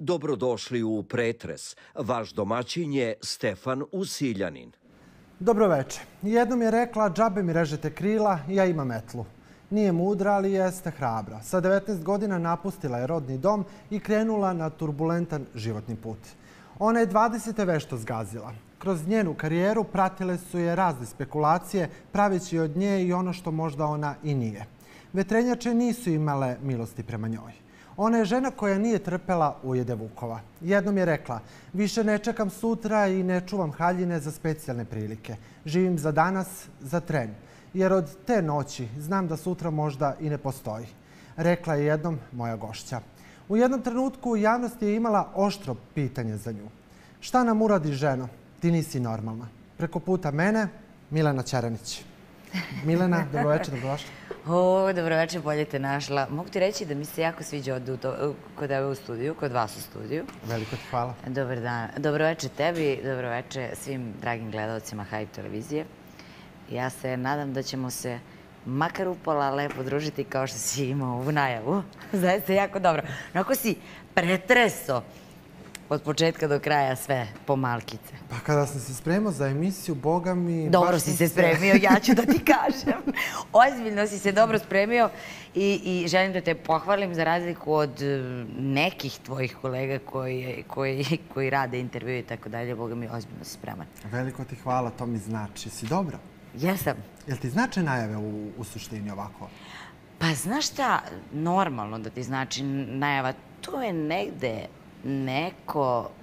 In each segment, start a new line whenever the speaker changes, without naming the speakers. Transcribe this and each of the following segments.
Dobrodošli u Pretres. Vaš domaćin je Stefan Usiljanin.
Dobroveče. Jednom je rekla, džabe mi režete krila, ja imam metlu. Nije mudra, ali jeste hrabra. Sa 19 godina napustila je rodni dom i krenula na turbulentan životni put. Ona je 20. vešto zgazila. Kroz njenu karijeru pratile su je razne spekulacije, praveći od nje i ono što možda ona i nije. Vetrenjače nisu imale milosti prema njoj. Ona je žena koja nije trpela ujede vukova. Jednom je rekla, više ne čekam sutra i ne čuvam haljine za specijalne prilike. Živim za danas, za tren. Jer od te noći znam da sutra možda i ne postoji. Rekla je jednom moja gošća. U jednom trenutku javnost je imala oštro pitanje za nju. Šta nam uradi ženo? Ti nisi normalna. Preko puta mene, Milena Ćeranić. Milena, dobroveče, dobrodošla.
Dobroveče, bolje te našla. Mogu ti reći da mi se jako sviđa kod tebe u studiju, kod vas u studiju.
Veliko ti hvala.
Dobar dan. Dobroveče tebi, dobroveče svim dragim gledalcima Hype televizije. Ja se nadam da ćemo se makar upola lepo družiti kao što si imao u najavu. Zaista jako dobro. Onako si pretreso od početka do kraja sve po malkice.
Pa kada sam se spremao za emisiju, boga mi...
Dobro si se spremio, ja ću da ti kažem. Ozbiljno si se dobro spremio i želim da te pohvalim za razliku od nekih tvojih kolega koji rade intervju i tako dalje. Boga mi, ozbiljno si spreman.
Veliko ti hvala, to mi znači. Si dobro?
Jesam.
Jel ti znače najave u suštini ovako?
Pa znaš šta, normalno da ti znači najava, to je negde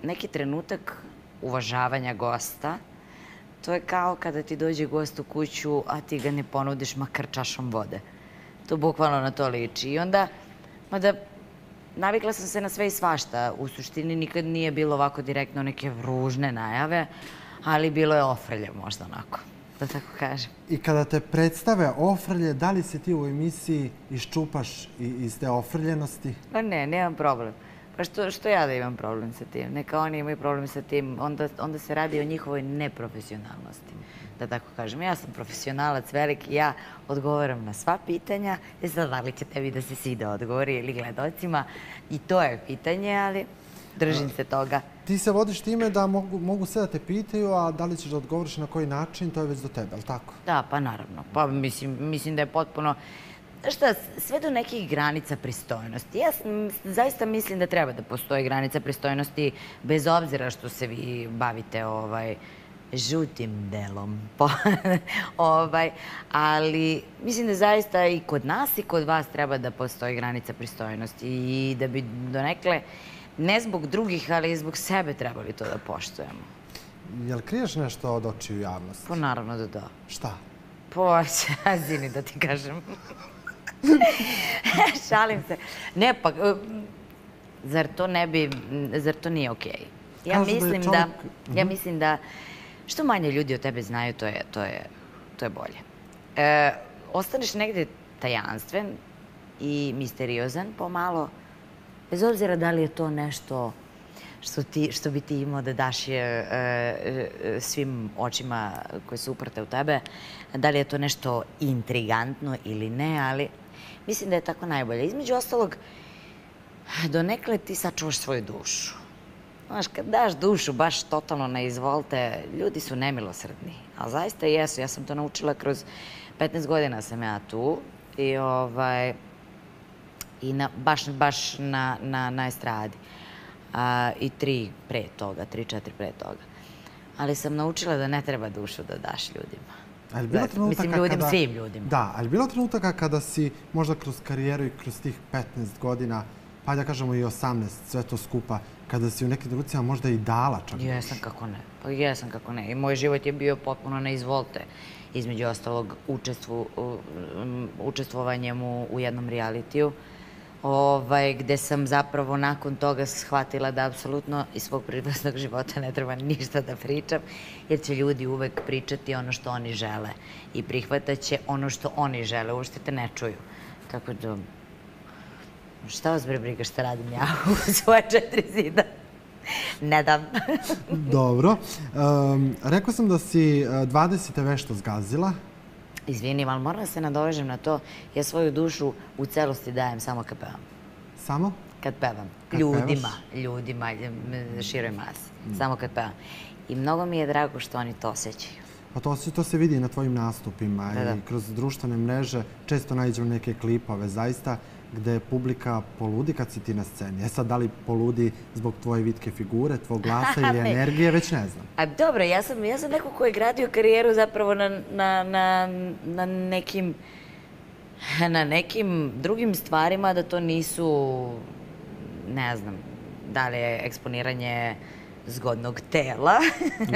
neki trenutak uvažavanja gosta. To je kao kada ti dođe gost u kuću, a ti ga ne ponudiš makar čašom vode. To bukvalno na to liči. I onda, mada navikla sam se na sve i svašta. U suštini nikad nije bilo ovako direktno neke ružne najave, ali bilo je ofrlje možda onako, da tako kažem.
I kada te predstave ofrlje, da li se ti u emisiji iščupaš iz te ofrljenosti?
Pa ne, nemam problem. Pa što ja da imam problem sa tim? Neka oni imaju problem sa tim, onda se radi o njihovoj neprofesionalnosti, da tako kažem. Ja sam profesionalac veliki, ja odgovaram na sva pitanja. Sad, da li će tebi da se svida odgovori ili gledalcima? I to je pitanje, ali držim se toga.
Ti se vodiš time da mogu sve da te pitaju, a da li ćeš da odgovoriš na koji način, to je već do tebe, ali tako?
Da, pa naravno. Pa mislim da je potpuno... Šta, sve do nekih granica pristojnosti. Ja zaista mislim da treba da postoji granica pristojnosti bez obzira što se vi bavite žutim delom. Ali mislim da zaista i kod nas i kod vas treba da postoji granica pristojnosti i da bi donekle, ne zbog drugih, ali i zbog sebe trebali to da poštujemo.
Jel kriješ nešto od očiju javnosti?
Pa naravno da da.
Šta?
Pa, zini da ti kažem. Šalim se. Ne, pa, zar to nije okej? Ja mislim da što manje ljudi o tebe znaju, to je bolje. Ostaneš negde tajanstven i misteriozan pomalo, bez obzira da li je to nešto što bi ti imao da daš svim očima koje su uprte u tebe, da li je to nešto intrigantno ili ne, ali mislim da je tako najbolje. Između ostalog, donekle ti sačuvaš svoju dušu. Znaš, kad daš dušu baš totalno na izvolte, ljudi su nemilosrdni. A zaista jesu. Ja sam to naučila kroz 15 godina sam ja tu i baš na estradi. I 3-4 pre toga. Ali sam naučila da ne treba dušu da daš ljudima. Mislim, svim ljudima.
Da, ali bilo trenutaka kada si možda kroz karijeru i kroz tih 15 godina, pa da kažemo i 18, sve to skupa, kada si u nekim trenucima možda i dala čak?
Jesam kako ne. Pa jesam kako ne. I moj život je bio potpuno na izvolte. Između ostalog, učestvovanjem u jednom realitiju, gde sam zapravo nakon toga shvatila da apsolutno iz svog privatnog života ne treba ništa da pričam, jer će ljudi uvek pričati ono što oni žele i prihvatat će ono što oni žele, uopšte te ne čuju. Tako da, šta vas bre briga šta radim ja u svoje 4 zida? Ne dam.
Dobro. Rekao sam da si 20. vešto zgazila.
Izvinim, ali moram da se nadovežem na to. Ja svoju dušu u celosti dajem samo KPA.
Samo?
Kad pevam.
Kad
Ljudima, široj masi. Samo kad pevam. I mnogo mi je drago što oni to osjećaju.
Pa to se vidi na tvojim nastupima i kroz društvene mreže često naiđu neke klipove, zaista, gde publika poludi kad si ti na sceni. Sad, da li poludi zbog tvoje vitke figure, tvog glasa ili energije, već ne znam.
A dobro, ja sam neko ko je gradio karijeru zapravo na nekim drugim stvarima, da to nisu, ne znam, da li je eksponiranje zgodnog tela.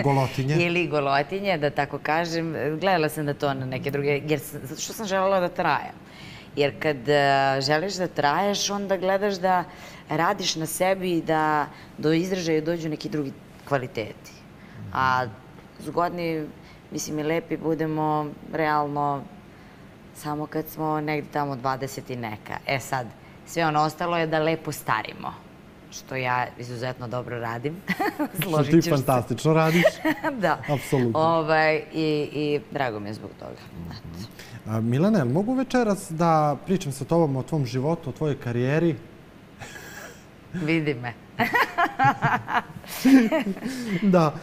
Golotinje.
Ili golotinje, da tako kažem. Gledala sam da to na neke druge, zato što sam želela da trajem. Jer kad želiš da traješ, onda gledaš da radiš na sebi i da do izražaja dođu neki drugi kvaliteti. A zgodni, mislim, i lepi budemo realno samo kad smo negde tamo 20 i neka. Sad, sve ono ostalo je da lepo starimo. Što ja izuzetno dobro radim.
Što ti fantastično radiš.
Da.
Apsolutno.
I drago mi je zbog toga.
Milane, mogu večeras da pričam sa tobom o tvom životu, o tvojoj karijeri?
Vidi me.
Da,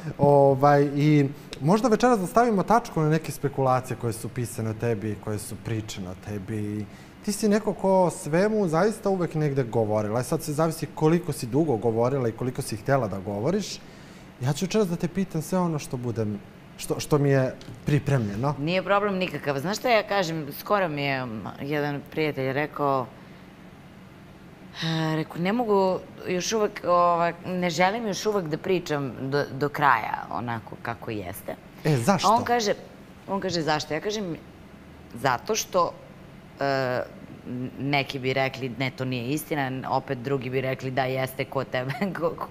i možda večeras da stavimo tačku na neke spekulacije koje su pisane o tebi, koje su pričane o tebi. Ti si neko ko o svemu zaista uvek negde govorila. Sad se zavisi koliko si dugo govorila i koliko si htjela da govoriš. Ja ću večeras da te pitam sve ono što mi je pripremljeno.
Nije problem nikakav. Znaš šta ja kažem? Skoro mi je jedan prijatelj rekao, ne mogu još uvek, ne želim još uvek da pričam do kraja onako kako jeste.
Zašto?
A on kaže zašto? Ja kažem zato što neki bi rekli ne, to nije istina, opet drugi bi rekli da jeste,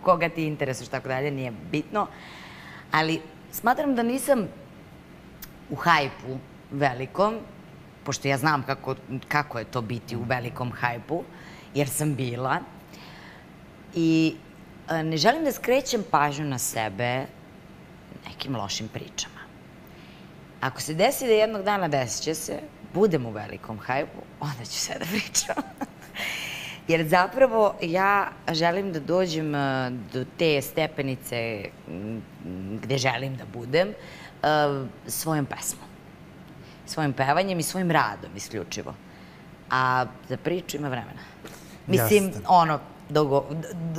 koga ti interesuješ, tako dalje, nije bitno. Ali smatram da nisam u hajpu velikom, pošto ja znam kako je to biti u velikom hajpu, jer sam bila. I ne želim da skrećem pažnju na sebe nekim lošim pričama. Ako se desi da jednog dana desit će se, budem u velikom hajpu, onda ću sve da pričam. Jer zapravo ja želim da dođem do te stepenice gde želim da budem svojom pesmom, svojim pevanjem i svojim radom isključivo. A za priču ima vremena. Mislim,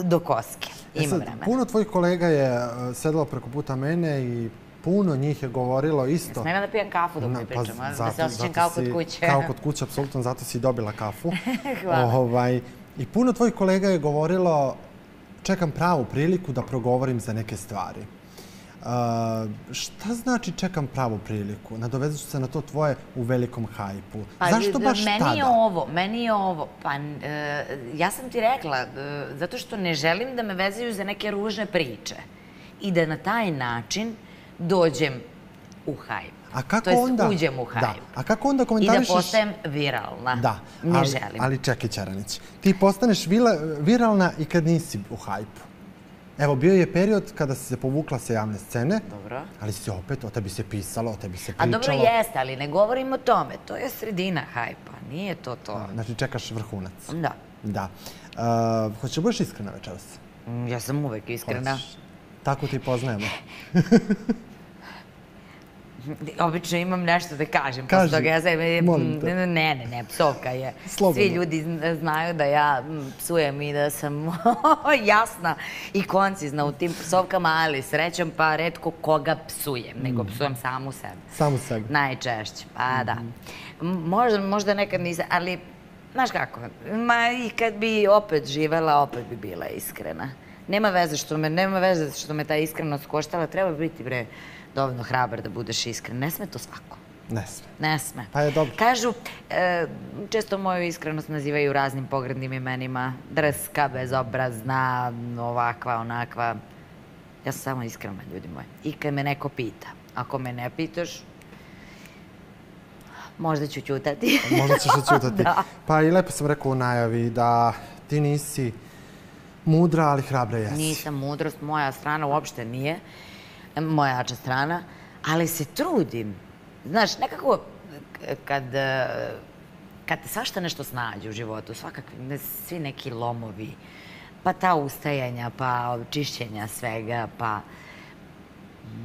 do koske. Ima vremena.
Puno tvojih kolega je sedelo preko puta mene i puno njih je govorilo isto.
Smem da pijem kafu dok mi pričamo, da se osjećam kao kod kuće.
Kao kod kuće, apsolutno, zato si dobila kafu.
Hvala.
I puno tvojih kolega je govorilo, čekam pravu priliku da progovorim za neke stvari. Šta znači čekam pravu priliku? Nadovezat ću se na to tvoje u velikom hajpu. Zašto baš tada?
Meni je ovo. Pa, ja sam ti rekla, zato što ne želim da me vezaju za neke ružne priče. I da na taj način dođem u hajp. To jest uđem u hajp.
A kako onda komentarišeš?
I da postajem viralna.
Da,
ne želim.
Ali čekaj, Čaranić. Ti postaneš viralna i kad nisi u hajpu. Evo, bio je period kada si se povukla sa javne scene, ali si opet, o tebi se pisalo, o tebi se pričalo.
A dobro jeste, ali ne govorim o tome. To je sredina hajpa, nije to to.
Znači, čekaš vrhunac.
Da.
Da. Hoćeš da budeš iskrena večeras?
Ja sam uvek iskrena.
Tako ti poznajemo.
Obično imam nešto da kažem.
Kaži, molim te.
Ne, psovka je. Svi ljudi znaju da ja psujem i da sam jasna i koncizna u tim psovkama, ali srećom pa retko koga psujem, nego psujem samu sebe.
Samu sebe.
Najčešće, pa da. Možda nekad nisam, ali znaš kako, i kad bi opet živela, opet bi bila iskrena. Nema veze što me ta iskrenost koštala, treba biti dovoljno hrabar da budeš iskren. Ne sme to svako.
Ne sme. Pa je dobro.
Kažu, često moju iskrenost nazivaju raznim pogrdnim imenima. Drska, bezobrazna, ovakva, onakva. Ja sam samo iskrena, ljudi moji. I kad me neko pita. Ako me ne pitaš, možda ću ćutati.
Možda ćeš ćutati. Pa i lepo sam rekao u najavi da ti nisi mudra, ali hrabra jesi.
Nisam mudrost, moja strana uopšte nije. Moja jača strana, ali se trudim. Znaš, nekako kad te svašta nešto snađe u životu, svakakvi, svi neki lomovi, pa ta ustajanja, pa čišćenja svega, pa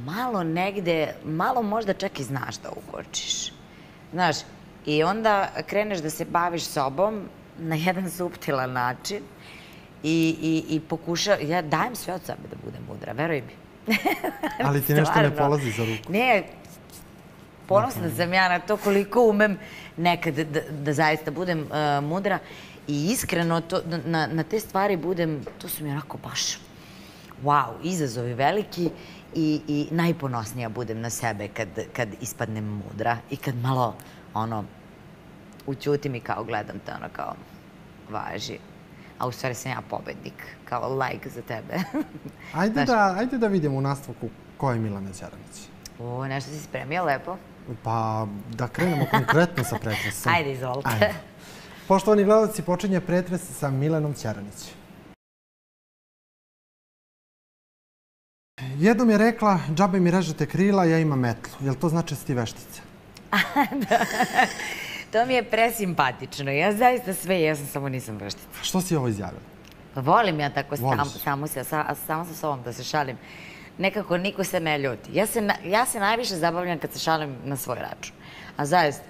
malo negde, malo možda čak i znaš da ukočiš. Znaš, i onda kreneš da se baviš sobom na jedan suptilan način i ja dajem sve od sebe da budem mudra, veruj mi.
Ali ti nešto ne polazi za ruku.
Ne, ponosna sam ja na to koliko umem nekad da zaista budem mudra i iskreno na te stvari budem, to su mi onako baš, wow, izazovi veliki i najponosnija budem na sebe kad ispadnem mudra i kad malo, ućutim i kao gledam te, kao, važi. A u stvari sam ja pobednik, kao like za tebe.
Ajde da vidimo u nastavku ko je Milana Ćeranić.
O, nešto si spremio lepo.
Pa da krenemo konkretno sa pretresom.
Ajde, izvolite.
Poštovani gledalci, počinje pretres sa Milanom Ćeranić. Jednom je rekla, džabe mi režete krila, ja imam metlu. Jel to znači da si ti veštica?
To mi je presimpatično. Ja zaista sve jesam, samo nisam veštica.
Što si ovo izjavila?
Volim ja tako samo sa sobom da se šalim. Nekako niko se ne ljuti. Ja se najviše zabavljam kad se šalim na svoj račun. A zaista,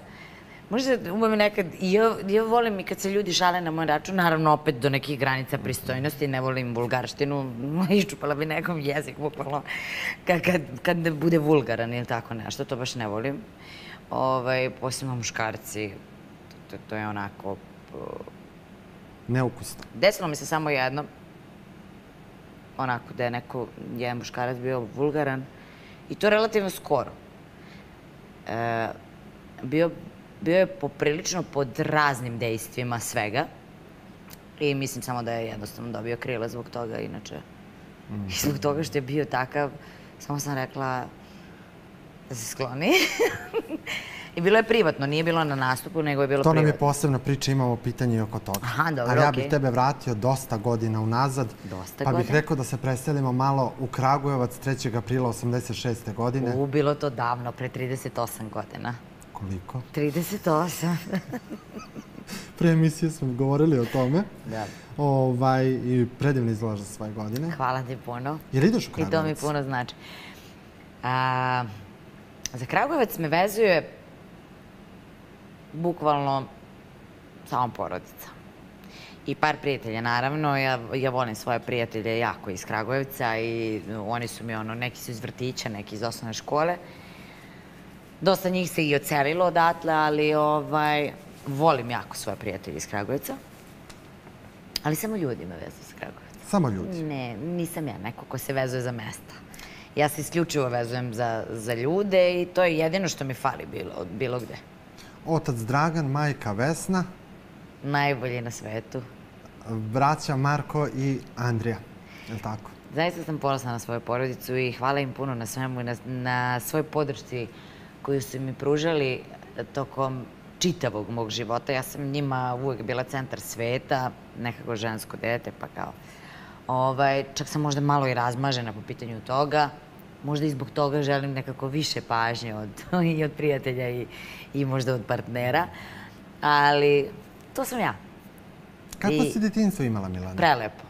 možda umem nekad, i ja volim i kad se ljudi šale na moj račun, naravno opet do nekih granica pristojnosti, ne volim vulgarštinu, iščupala bi nekom jezik, bukvalno, kad bude vulgaran ili tako nešto, to baš ne volim. Posebno muškarci, to je onako...
Neukusno.
Desilo mi se samo jedno, onako da je jedan muškarac bio vulgaran i to relativno skoro. Bio je poprilično pod raznim dejstvima svega i mislim samo da je jednostavno dobio krila zbog toga, inače. I zbog toga što je bio takav, samo sam rekla da se skloni. I bilo je privatno, nije bilo na nastupu, nego je bilo privatno.
To nam je posebna priča, imamo pitanje oko toga.
Aha, dobro, okej.
Ali ja bih tebe vratio dosta godina unazad.
Dosta
godina? Pa bih
godina?
rekao da se preselimo malo u Kragujevac 3. aprila 86. godine.
Bilo to davno, pre 38 godina.
Koliko?
38.
Pre emisije smo govorili o tome.
Da.
I predivno izgledaš za svoje godine.
Hvala ti puno.
Jel ideš u Kragujevac?
I to mi puno znači. Za Kragujevac me vezuje bukvalno samo porodica. I par prijatelja, naravno. Ja volim svoje prijatelje jako iz Kragujevca i oni su mi neki su iz vrtića, neki iz osnovne škole. Dosta njih se i odselilo odatle, ali volim jako svoje prijatelje iz Kragujevca. Ali samo ljudi me vezuju sa Kragujevca.
Samo ljudi?
Ne, nisam ja neko ko se vezuje za mesta. Ja se isključivo vezujem za ljude i to je jedino što mi fali bilo gde.
Otac Dragan, majka Vesna.
Najbolji na svetu.
Braća Marko i Andrija, je li tako?
Zaista sam ponosna na svoju porodicu i hvala im puno na svemu i na svoj podršci koju su mi pružali tokom čitavog mog života. Ja sam njima uvijek bila centar sveta, nekako žensko dete, pa kao... Čak sam možda malo i razmažena po pitanju toga. Možda i zbog toga želim nekako više pažnje i od prijatelja i možda od partnera. Ali to sam ja.
Kako si detinjstvo imala, Milana?
Prelepo.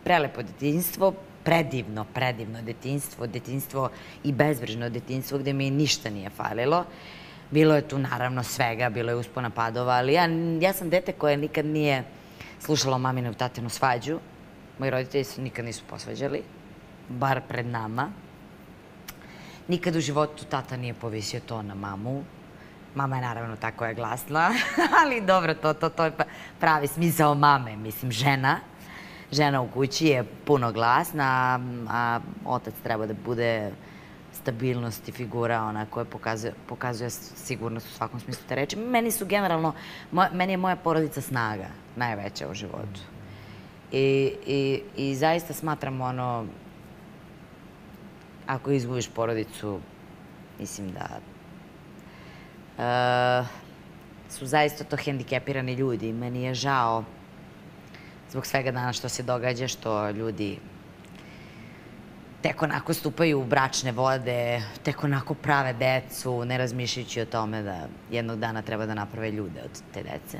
Prelepo detinjstvo, predivno detinjstvo i bezbrižno detinjstvo gde mi ništa nije falilo. Bilo je tu naravno svega, bilo je uspona padova, ali ja sam dete koje nikad nije slušalo maminu i tatinu svađu. Moji roditelji se nikad nisu posvađali, bar pred nama. Nikad u životu tata nije povisio to na mamu. Mama je naravno ta koja je glasna, ali dobro, to je pravi smisao mame. Mislim, žena u kući je puno glasna, a otac treba da bude stabilnost i figura ona koja pokazuje sigurnost u svakom smislu te reči. Meni je moja porodica snaga najveća u životu. I zaista smatram ako izgubiš porodicu, mislim da su zaista to hendikepirani ljudi. Meni je žao zbog svega danas što se događa, što ljudi tek onako stupaju u bračne vode, tek onako prave decu, ne razmišljajući o tome da jednog dana treba da naprave ljude od te dece.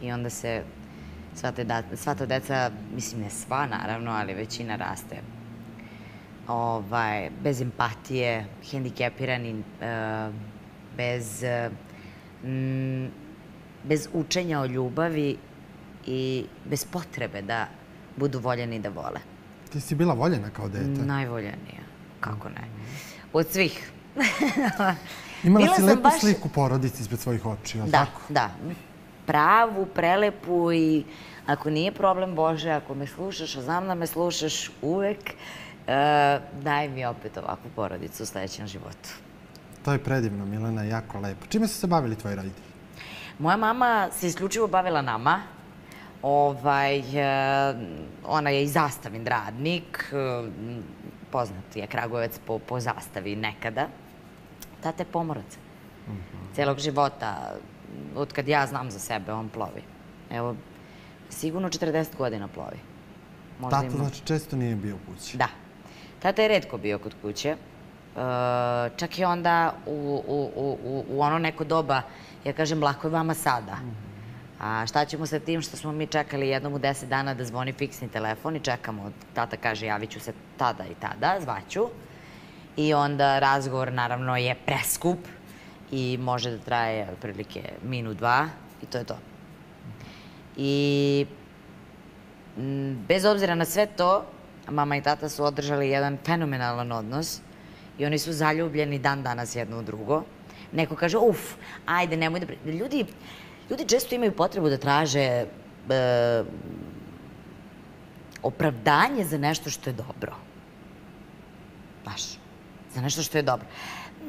I onda se sva ta deca, mislim ne sva naravno, ali većina raste bez empatije, hendikepirani, bez učenja o ljubavi i bez potrebe da budu voljeni da vole.
Ti si bila voljena kao dete?
Najvoljenija, kako ne. Od svih.
Imala si lepu sliku porodici ispred svojih očiju, ali tako?
Da. Pravu, prelepu i ako nije problem Bože, ako me slušaš, a znam da me slušaš uvek, daj mi opet ovakvu porodicu u sledećem životu. To
je predivno, Milena, jako lepo. Čime su se bavili tvoji roditelji?
Moja mama se isključivo bavila nama. Ona je i zastavin radnik. Poznat je Kragujevac po zastavi nekada. Tata je pomorac. Celog života, od kad ja znam za sebe, on plovi. Evo, sigurno 40 godina plovi.
Tata znači često nije bio u kući?
Da. Tata je retko bio kod kuće. Čak i onda u ono neko doba, ja kažem, lako je vama sada. A šta ćemo sa tim što smo mi čekali jednom u 10 dana da zvoni fiksni telefon i čekamo. Tata kaže, javit ću se tada i tada, zvaću. I onda razgovor, naravno, je preskup i može da traje otprilike minut, dva i to je to. I bez obzira na sve to, mama i tata su održali jedan fenomenalan odnos i oni su zaljubljeni dan danas jedno u drugo. Neko kaže, ajde, nemoj da... Ljudi često imaju potrebu da traže opravdanje za nešto što je dobro. Znaš, za nešto što je dobro.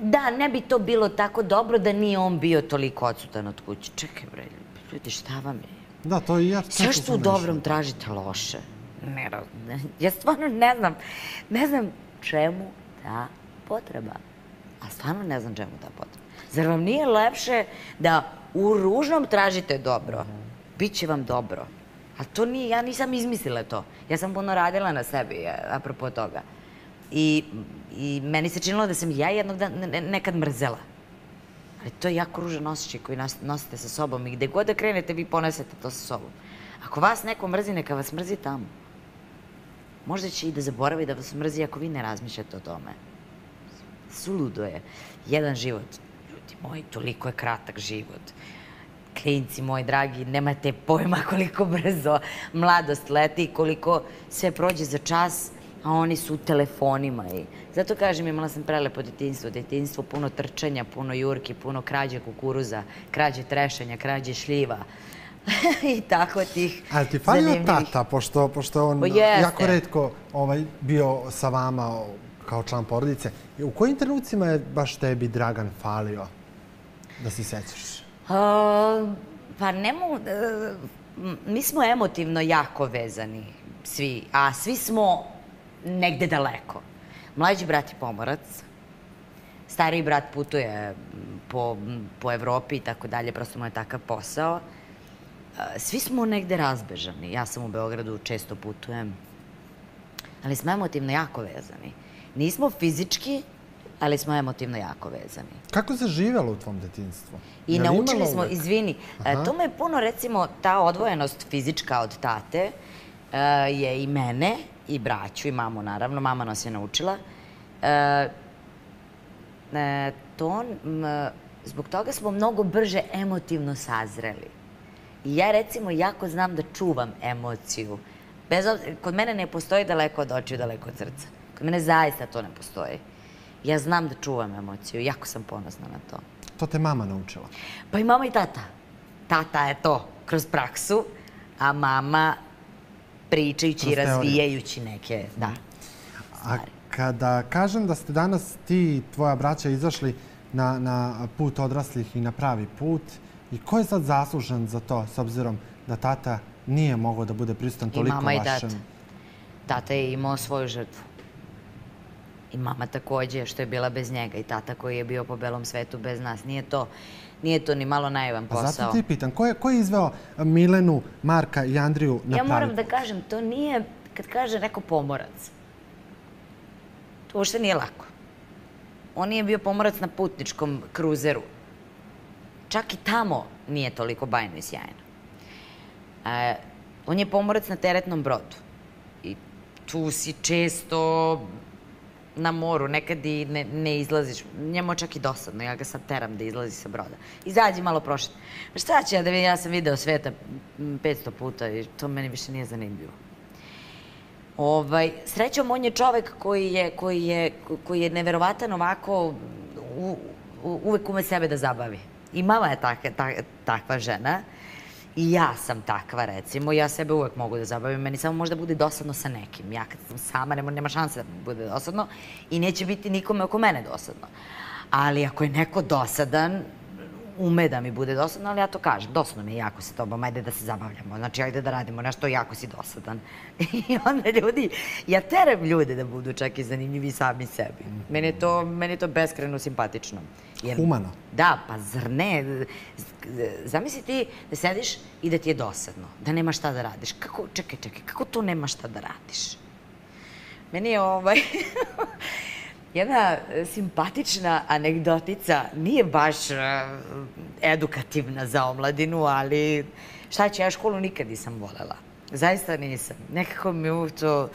Da, ne bi to bilo tako dobro da nije on bio toliko odsutan od kuće. Čekaj, bre, ljudi, šta vam je?
Da, to i ja...
Sve što u dobrom tražite loše. Ja stvarno ne znam čemu ta potreba. A stvarno ne znam čemu ta potreba. Zar vam nije lepše da u ružnom tražite dobro? Biće vam dobro. A to nije, ja nisam izmislila to. Ja sam puno radila na sebi, apropo toga. I meni se činilo da sam ja jednog dana nekad mrzela. Ali to je jako ružan osjećaj koji nosite sa sobom i gde god da krenete vi ponesete to sa sobom. Ako vas neko mrzi, neka vas mrzi tamo. Možda će i da zaboravi da vas mrzi ako vi ne razmišljate o tome. Suludo je. Jedan život. Ljudi moji, toliko je kratak život. Klinci moji dragi, nemate pojma koliko brzo mladost leti, koliko sve prođe za čas, a oni su u telefonima. Zato kažem, imala sam prelepo detinjstvo, puno trčanja, puno jurki, puno krađe kukuruza, krađe trešanja, krađe šljiva i tako tih zanimljivih.
Ali ti falio tata, pošto on jako retko bio sa vama kao član porodice. U kojim trenucima je baš tebi Dragan falio, da se sećaš?
Pa ne mogu... Mi smo emotivno jako vezani, svi, a svi smo negde daleko. Mlađi brat je pomorac, stariji brat putuje po Evropi i tako dalje, prosto mu je takav posao. Svi smo negde razbežani. Ja sam u Beogradu, često putujem, ali smo emotivno jako vezani. Nismo fizički, ali smo emotivno jako vezani.
Kako se živjelo u tvom detinjstvu?
I naučili smo, izvini, to me je puno, recimo, ta odvojenost fizička od tate je i mene, i braću, i mamu, naravno, mama nas je naučila. Zbog toga smo mnogo brže emotivno sazreli. I ja, recimo, jako znam da čuvam emociju. Kod mene ne postoji daleko od očiju, daleko od srca. Kod mene zaista to ne postoji. Ja znam da čuvam emociju, jako sam ponosna na to.
To te mama naučila?
Pa i mama i tata. Tata je to kroz praksu, a mama pričajući i razvijajući neke stvari.
A kada kažem da ste danas ti i tvoja braća izašli na put odraslih i na pravi put, i ko je sad zaslužan za to, s obzirom da tata nije mogao da bude prisutan toliko vašem?
I mama i tata. Tata je imao svoju žrtvu. I mama takođe, što je bila bez njega, i tata koji je bio po belom svetu bez nas. Nije to ni malo naivan posao.
A zato ti pitan, ko je izveo Milenu, Marka i Andriju na pravi put?
Ja moram da kažem, to nije, kad kaže neko pomorac, To uopšte nije lako. On nije bio pomorac na putničkom kruzeru. Čak i tamo nije toliko bajno i sjajno. On je pomorac na teretnom brodu. I tu si često na moru, nekad i ne izlaziš. Njemu čak i dosadno, ja ga sad teram da izlazi sa broda. Izađi malo prošli. Pa šta će ja da vidim, ja sam video sveta 500 puta i to meni više nije zanimljivo. Srećom, on je čovek koji je neverovatan ovako, uvek ume sebe da zabavi. I mama je takva žena. I ja sam takva, recimo. Ja sebe uvek mogu da zabavim. Meni samo možda bude dosadno sa nekim. Ja kad sam sama, nema šanse da bude dosadno. I neće biti nikome oko mene dosadno. Ali ako je neko dosadan, ume da mi bude dosadno, ali ja to kažem. Dosadno mi je jako sa tobom, ajde da se zabavljamo. Znači, ajde da radimo nešto, jako si dosadan. I onda ljudi, ja teram ljude da budu čak i zanimljivi sami sebi. Meni je to beskrajno simpatično.
Humano.
Da, pa zar ne? Zamisli ti da sediš i da ti je dosadno, da nema šta da radiš. Čekaj, kako to nema šta da radiš? Meni je jedna simpatična anegdotica, nije baš edukativna za omladinu, ali šta ću, ja školu nikad nisam volela. Zaista nisam. Nekako mi je to...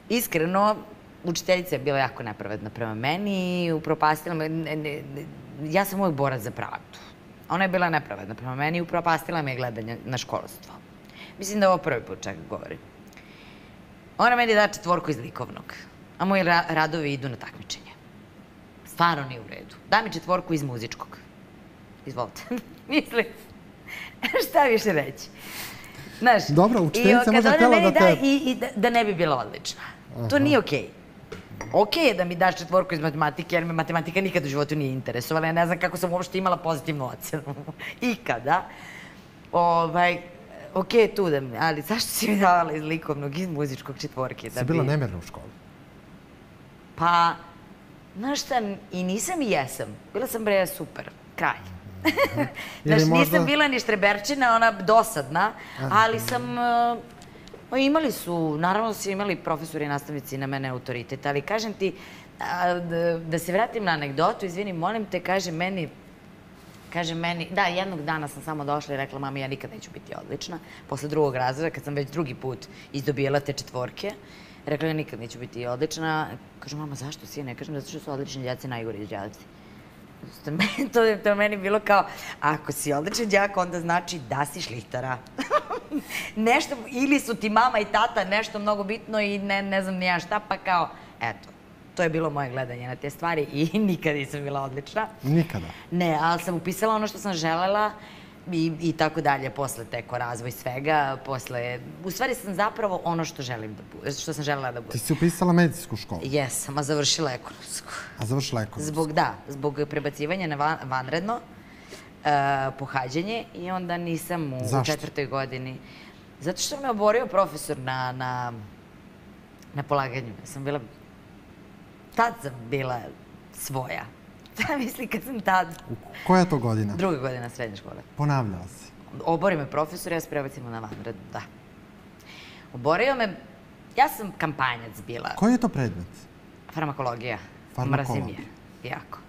Iskreno, učiteljica je bila jako nepravedna prema meni i upropastila me... Ja sam uvijek borac za pravdu. Ona je bila nepravedna prema meni i upropastila me gledanje na školstvo. Mislim da je ovo prvi put čega govorim. Ona meni da 4 iz likovnog, a moji radovi idu na takmičenje. Stvarno nije u redu. Da mi 4 iz muzičkog. Izvolite. Mislim, šta više reći?
Dobro, učiteljica možda htjela da te...
I da ne bi bila odlična. To nije okej. Okej je da mi daš 4 iz matematike, jer me matematika nikad u životu nije interesovala. Ja ne znam kako sam uopšte imala pozitivnu ocenu. Ikada. Okej je tu da mi... Ali zašto si mi davala iz likovnog, iz muzičkog 4?
Si bila nemirna u školi?
Pa, znaš šta, i nisam i jesam. Bila sam bre super, kralj. Znaš, nisam bila ni štreberčina, ona dosadna, ali sam... Imali su, naravno su imali profesori i nastavnici na mene autoritet, ali kažem ti, da se vratim na anegdotu, izvini, molim te, kaže meni, da, jednog dana sam samo došla i rekla, mami, ja nikad neću biti odlična. Posle 2. razreda, kad sam već 2. put izdobijela te 4, rekla, ja nikad neću biti odlična. Kaže, mama, zašto si? Ne kažem, zato što su odlični đaci najgori đaci. To je meni bilo kao, ako si odličan đak, onda znači da si šlihtara. Nešto, ili su ti mama i tata nešto mnogo bitno i ne znam nija šta, pa kao, eto. To je bilo moje gledanje na te stvari i nikad nisam bila odlična.
Nikada?
Ne, ali sam upisala ono što sam želela i tako dalje, posle teko razvoj svega, posle... U stvari sam zapravo ono što sam želela da budem.
Ti si upisala medicinsku školu?
Jesam, a završila ekonomsku.
A završila ekonomsku?
Zbog prebacivanja na vanredno pohađanje i onda nisam u 4. godini. Zato što me oborio profesor na polaganju. Tad sam bila svoja. Misli kad sam tad...
Koja je to godina?
2. godina srednje škole.
Ponavljala si?
Obori me profesor, ja se prebacim na vanred, da. Oborio me... Ja sam kampanjac bila.
Koji je to predmet?
Farmakologija. Mrazim je. Jako.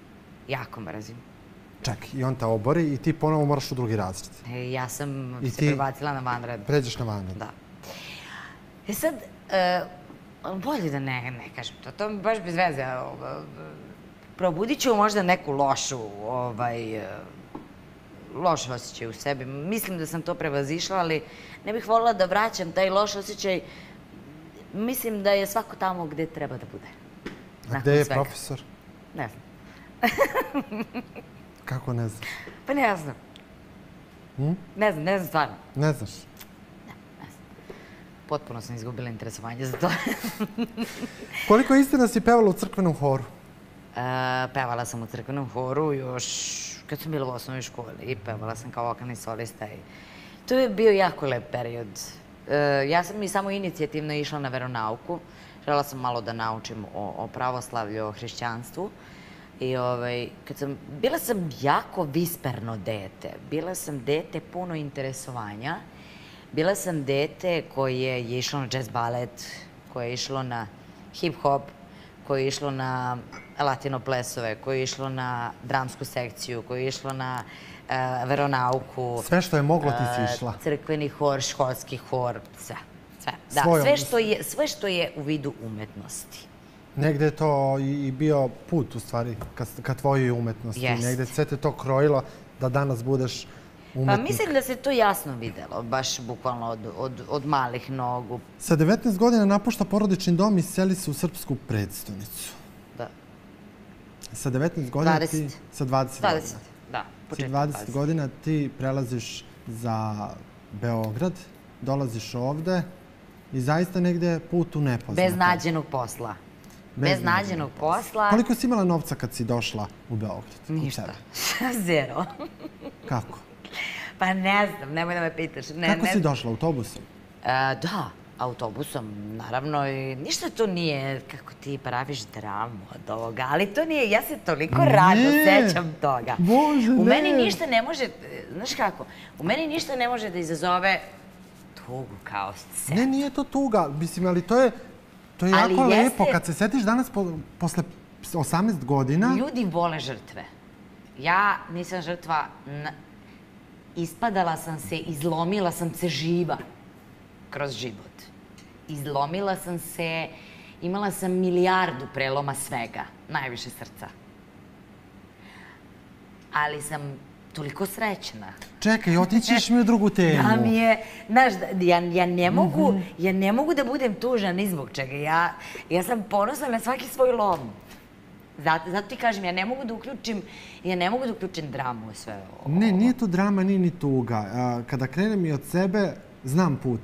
Jako mrazim.
Ček, i on te obori i ti ponovo moraš u 2. razred.
Ja sam se prebacila na vanred.
Pređeš na vanred.
Da. Sad... Bolje da ne kažem to, to mi baš bez veze. Probudit ću možda neku loš osjećaj u sebi. Mislim da sam to prevazišla, ali ne bih voljela da vraćam taj loš osjećaj. Mislim da je svako tamo gde treba da bude.
A gde je profesor?
Ne znam.
Kako ne znaš?
Pa ne znam. Ne znam stvarno.
Ne znaš?
Potpuno sam izgubila interesovanje za to.
Koliko istina si pevala u crkvenom horu?
Pevala sam u crkvenom horu još kad sam bila u osnovnoj školi i pevala sam kao vokalni solista. To je bio jako lep period. Ja sam i samo inicijativno išla na veronauku. Žela sam malo da naučim o pravoslavlju, o hrišćanstvu. Bila sam jako visperno dete. Bila sam dete puno interesovanja. Bila sam dete koje je išlo na jazz balet, koje je išlo na hip-hop, koje je išlo na latino plesove, koje je išlo na dramsku sekciju, koje je išlo na veronauku.
Sve što je moglo ti si išla.
Crkveni hor, školski hor, sve. Da, sve što je u vidu umetnosti.
Negde je to i bio put, u stvari, ka tvojoj umetnosti. Negde sve te to krojilo da danas budeš umetnik.
Pa mislim da se to jasno videlo, baš bukvalno od malih nogu.
Sa 19 godina napušta porodični dom i seli se u srpsku predstavnicu.
Da.
Sa 19 godina ti... Sa 20 godina.
Da,
početak 20. Sa 20 godina ti prelaziš za Beograd, dolaziš ovde i zaista negde put u nepoznato.
Bez nađenog posla. Bez nađenog posla.
Koliko si imala novca kad si došla u Beograd?
Ništa. Zero.
Kako?
Pa ne znam, nemoj da me pitaš.
Kako si došla? Autobusom?
Da, autobusom, naravno. Ništa to nije, kako ti praviš dramu od ovoga, ali to nije, ja se toliko rado sećam toga.
Bože, ne.
U meni ništa ne može, znaš kako, u meni ništa ne može da izazove tugu kao scenu.
Ne, nije to tuga, mislim, ali to je jako lepo. Kad se setiš danas posle 18 godina...
Ljudi vole žrtve. Ja nisam žrtva. Ispadala sam se, izlomila sam se živa kroz život. Izlomila sam se, imala sam milijardu preloma svega, najviše srca. Ali sam toliko srećna.
Čekaj, otićiš mi u drugu temu.
Da mi je, znaš, ja ne mogu da budem tužna ni zbog čega. Ja sam ponosna na svaki svoj lom. Zato ti kažem, ja ne mogu da uključim dramu u sve ovo.
Ne, nije to drama, nije ni tuga. Kada krenem i od sebe, znam put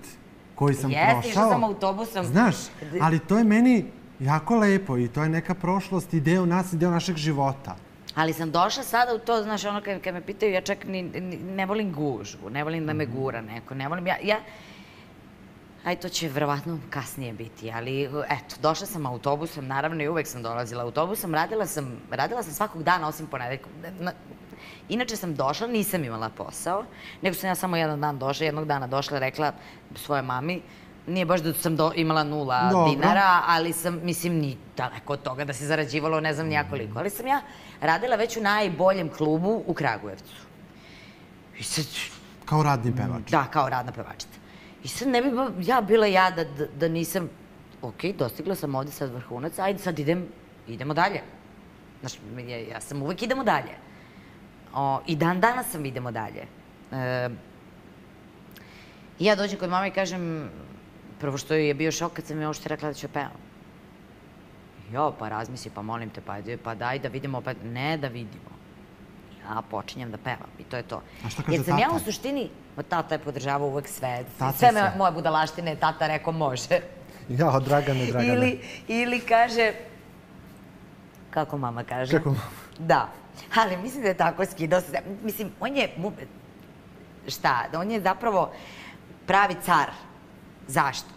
koji sam prošao.
Jeste, išla sam autobusom.
Znaš, ali to je meni jako lepo i to je neka prošlost i deo nas i deo našeg života.
Ali sam došla sada u to, znaš, ono kad me pitaju, ja čak ne volim gužvu, ne volim da me gura neko, ne volim, aj to će verovatno kasnije biti, ali eto, došla sam autobusom, naravno i uvek sam dolazila autobusom, radila sam svakog dana osim ponedeljkom. Inače sam došla, nisam imala posao, nego sam ja samo jednog dana došla i rekla svojoj mami, nije baš da sam imala 0 dinara, ali sam, mislim, ni daleko od toga da se zarađivalo, ne znam nijakoliko, ali sam ja radila već u najboljem klubu u Kragujevcu.
Kao radni pevač?
Da, kao radna pevačica. I sad ne bi ja bila da nisam, ok, dostigla sam ovde sad vrhunac, ajde sad idemo dalje. Znaš, ja sam uvek idemo dalje. I dan danas sam idemo dalje. I ja dođem kod mama i kažem, prvo što je bio šok kad sam je uopšte rekla da ću pevam. Jo, pa razmisli, pa molim te, pa daj da vidimo opet. Ne da vidimo. Ja počinjem da pevam i to je to.
A šta kaže tata?
Jer sam ja u suštini, tata je podržavao uvek sve moje budalaštine, tata rekao može.
Ja, Dragane.
Ili kaže, kako mama kaže?
Kako mama?
Da, ali mislim da je tako skidao se. Mislim, on je zapravo pravi car. Zašto?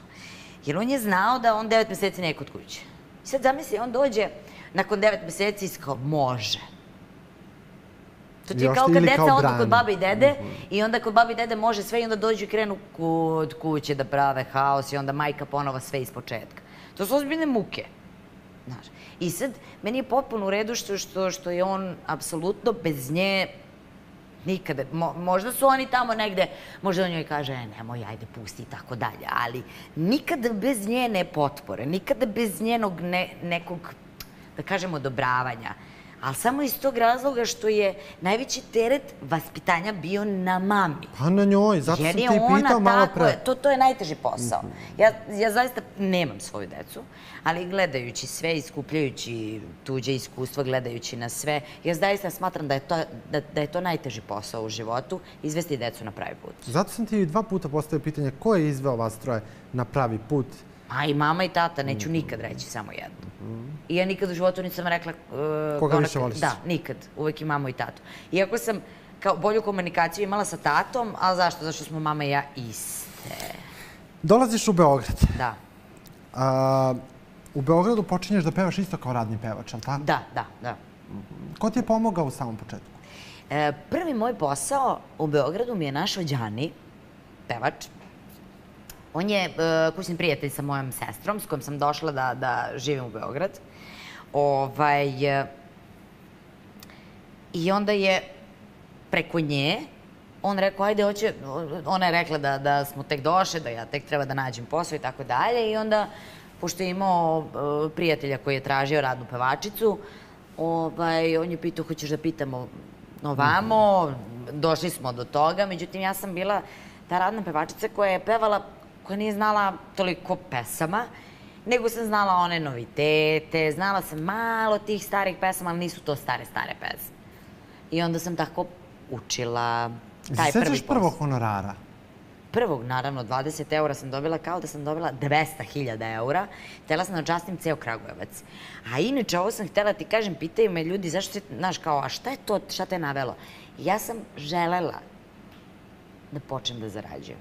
Jer on je znao da on 9 meseci nije kod kuće. Sad zamisli, on dođe nakon 9 meseci i kao može. To ti je kao kad deca odu kod babe i dede i onda kod babe i dede može sve i onda dođu i krenu kod kuće da prave haos i onda majka ponovo sve iz početka. To su ozbiljne muke. I sad, meni je potpuno u redu što je on apsolutno bez nje nikada. Možda su oni tamo negde, možda on njoj kaže, nemoj, ajde, pusti i tako dalje, ali nikada bez njene potpore, nikada bez njenog nekog, da kažem, odobravanja. Ali samo iz tog razloga što je najveći teret vaspitanja bio na mami.
Pa na njoj, zato sam ti pitao malo pre.
To je najteži posao. Ja zaista nemam svoju decu, ali gledajući sve, iskupljajući tuđe iskustva, gledajući na sve, ja zaista smatram da je to najteži posao u životu, izvesti decu na pravi put.
Zato sam ti 2 puta postavio pitanje ko je izveo vas troje na pravi put?
A i mama i tata, neću nikad reći samo jedno. I ja nikad u životu nisam rekla...
Koga više voliš?
Da, nikad. Uvek i mamu i tatu. Iako sam bolju komunikaciju imala sa tatom, ali zašto? Zašto smo mama i ja iste.
Dolaziš u Beograd.
Da.
U Beogradu počinješ da pevaš isto kao radni pevač, ali tako?
Da.
Ko ti je pomogao u samom početku?
Prvi moj posao u Beogradu mi je našao Đani, pevač. On je kućni prijatelj sa mojom sestrom, s kojom sam došla da živim u Beograd. I onda je preko nje on rekao, ajde, ona je rekla da smo tek došli, da ja tek treba da nađem posao i tako dalje. I onda, pošto je imao prijatelja koji je tražio radnu pevačicu, on je pitao, hoćeš da pitamo ovamo, došli smo do toga. Međutim, ja sam bila ta radna pevačica koja je pevala, koja nije znala toliko pesama, nego sam znala one novitete, znala sam malo tih starih pesama, ali nisu to stare pesme. I onda sam tako učila taj prvi posao.
Sećaš prvog honorara?
Prvog, naravno, 20 € sam dobila kao da sam dobila 200.000 €. Htela sam da častim ceo Kragujevac. A inače, ovo sam htela ti kažem, pitaju me ljudi, zašto se, znaš, kao, a šta je to, šta te navelo? Ja sam želela da počnem da zarađujem.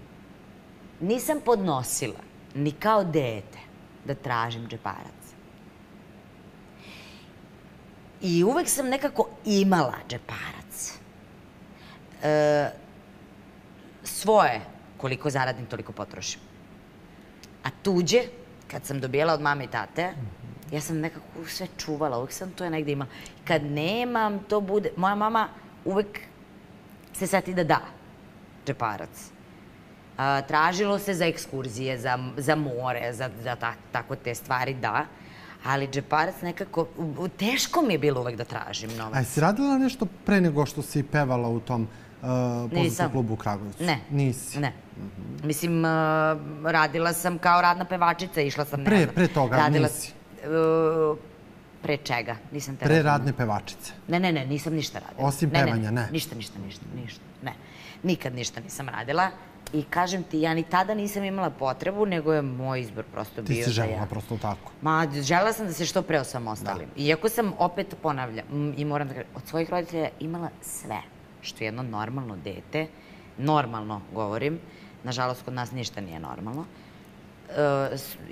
Nisam podnosila, ni kao dete, da tražim džeparac. I uvek sam nekako imala džeparac. Svoje, koliko zaradim, toliko potrošim. A tuđe, kad sam dobijala od mame i tate, ja sam nekako sve čuvala, uvek sam to negde imala. Kad nemam, to bude... Moja mama uvek se seti da da džeparac. Tražilo se za ekskurzije, za more, za tako te stvari, da. Ali džeparac nekako... Teško mi je bilo uvek da tražim novac.
A jesi radila nešto pre nego što si pevala u tom poznatom klubu u Kragujevcu?
Ne.
Nisi?
Ne. Mislim, radila sam kao radna pevačica, išla sam...
Pre toga nisi?
Pre čega? Nisam te
razumela. Pre radne pevačice?
Ne, nisam ništa radila.
Osim pevanja, ne?
Ništa. Ne. Nikad ništa nisam radila. I kažem ti, ja ni tada nisam imala potrebu, nego je moj izbor prosto bio da ja...
Ti si želela prosto tako?
Ma, želela sam da se što pre osamostalim. Iako sam, opet ponavljam, i moram da kažem, od svojih roditelja imala sve, što je jedno normalno dete, normalno govorim, nažalost kod nas ništa nije normalno.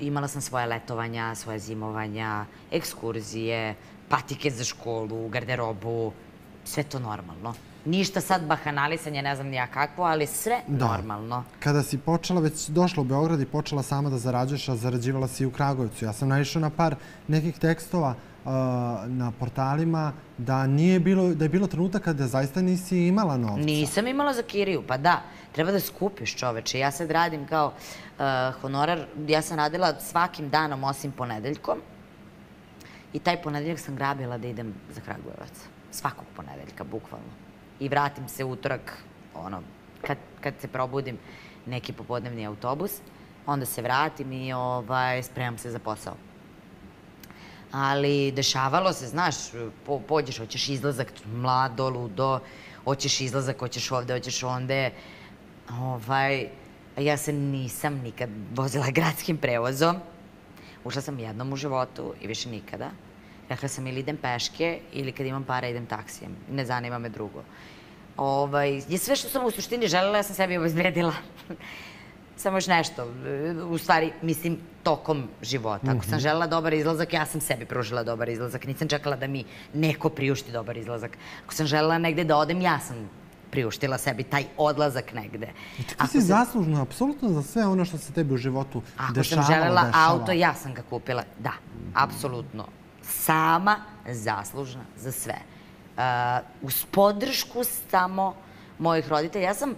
Imala sam svoje letovanja, svoje zimovanja, ekskurzije, patike za školu, garderobu, sve to normalno. Ništa sad bahanalisanje, ne znam nija kakvo, ali sve normalno.
Kada si počela, već došla u Beograd i počela sama da zarađuješ, a zarađivala si i u Kragujevcu. Ja sam naišao na par nekih tekstova na portalima da je bilo trenutak kada zaista nisi imala novca.
Nisam imala za kiriju, pa da. Treba da skupiš, čoveče. Ja sad radim kao honorar. Ja sam radila svakim danom osim ponedeljkom. I taj ponedeljak sam grabila da idem za Kragujevac. Svakog ponedeljka, bukvalno. I vratim se utorak, kad se probudim, neki popodnevni autobus, onda se vratim i spremam se za posao. Ali dešavalo se, znaš, pođeš, hoćeš izlazak, mlado, ludo, hoćeš izlazak, hoćeš ovde, hoćeš onde. Ja se nisam nikad vozila gradskim prevozom. Ušla sam jednom u životu i više nikada. Rekla sam ili idem peške ili kad imam para idem taksijem. Ne zanima me drugo. Sve što sam u suštini želela, ja sam sebi obezbedila. Samo još nešto. U stvari, mislim, tokom života. Ako sam želela dobar izlazak, ja sam sebi pružila dobar izlazak. Nisam čekala da mi neko priušti dobar izlazak. Ako sam želela negde da odem, ja sam priuštila sebi taj odlazak negde.
Ti si zaslužna apsolutno za sve ono što se tebi u životu dešavalo.
Ako sam želela auto, ja sam ga kupila. Da, apsolutno. Sama zaslužna za sve. Uz podršku samo mojih roditelja. Ja sam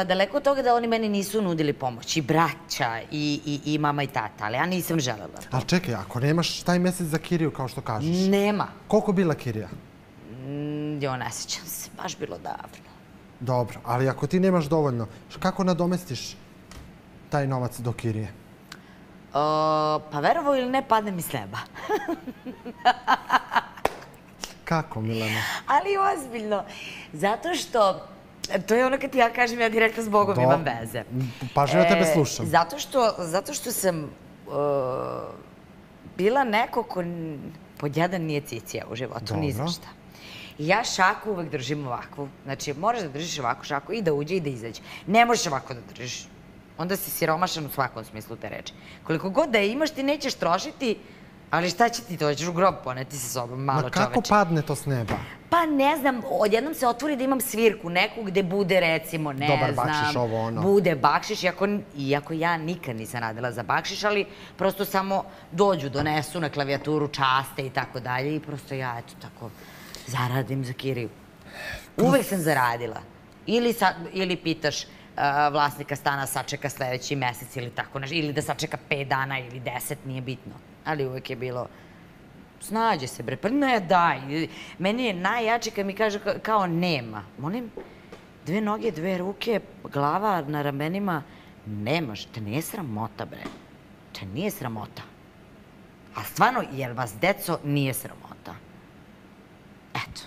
daleko od toga da oni meni nisu nudili pomoć. I braća, i mama i tata, ali ja nisam želela to.
Ali čekaj, ako nemaš taj mesec za kiriju, kao što kažeš.
Nema.
Koliko bila kirija?
Ne sjećam se, baš bilo davno.
Dobro, ali ako ti nemaš dovoljno, kako nadomestiš taj novac do kirije?
Pa verovo ili ne, padne mi s neba.
Kako, Milena?
Ali ozbiljno. Zato što, to je ono kad ja kažem, ja direktno s Bogom imam veze.
Pažljivo tebe slušam.
Zato što sam bila neko ko pod jedan nije cicija u životu, ni za šta. I ja šaku uvek držim ovakvu. Znači, moraš da držiš ovakvu šaku i da uđe i da izađe. Ne možeš ovako da držiš. Onda si siromašan u svakom smislu te reči. Koliko god da je imaš, ti nećeš trošiti Ali šta će ti, to ćeš u grob poneti sa sobom, malo čoveče.
Ma kako padne to s neba?
Pa ne znam, odjednom se otvori da imam svirku neku gde bude recimo, ne znam...
Dobar bakšiš, ovo ono.
Bude bakšiš, iako ja nikad nisam radila za bakšiš, ali prosto samo dođu, donesu na klavijaturu časte i tako dalje i prosto ja, eto, tako, zaradim za kiriju. Uvek sam zaradila. Ili pitaš vlasnika stana sačeka sledeći mesec ili tako nešto, ili da sačeka 5 dana ili 10, nije bitno. Ali uvek je bilo... Snađe se, bre, pa ne, daj. Meni je najjači kad mi kaže kao nema. Molim, 2 noge, 2 ruke, glava na ramenima. Nemaš, te nije sramota, bre. Te nije sramota. A stvarno, jel vas, deco, nije sramota? Eto.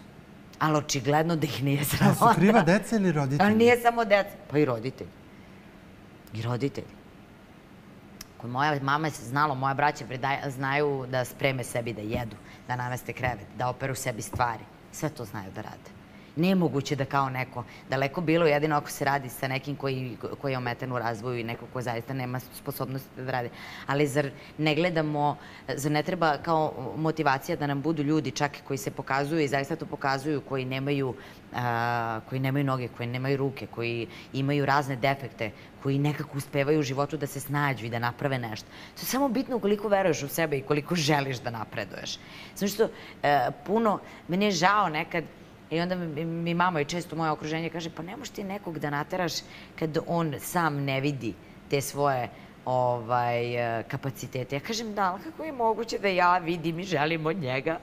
Ali očigledno da ih nije sramota.
A su kriva deca ili roditelji?
Ali nije samo deca, pa i roditelji. I roditelji. Kod moja mama je znalo, moja braća znaju da spreme sebi da jedu, da nameste krevet, da operu sebi stvari. Sve to znaju da rade. Nemoguće da kao neko, daleko bilo, jedino ako se radi sa nekim koji je ometen u razvoju i neko ko zaista nema sposobnosti da radi. Ali zar ne gledamo, zar ne treba kao motivacija da nam budu ljudi čak koji se pokazuju i zaista to pokazuju, koji nemaju noge, koji nemaju ruke, koji imaju razne defekte, koji nekako uspevaju u životu da se snađu i da naprave nešto. To je samo bitno koliko veruješ u sebe i koliko želiš da napreduješ. Samo što puno, meni je žao nekad. I onda mi mama i često moje okruženje kaže, pa ne možeš ti nekog da nateraš kad on sam ne vidi te svoje kapacitete. Ja kažem, da, ali kako je moguće da ja vidim i želim od njega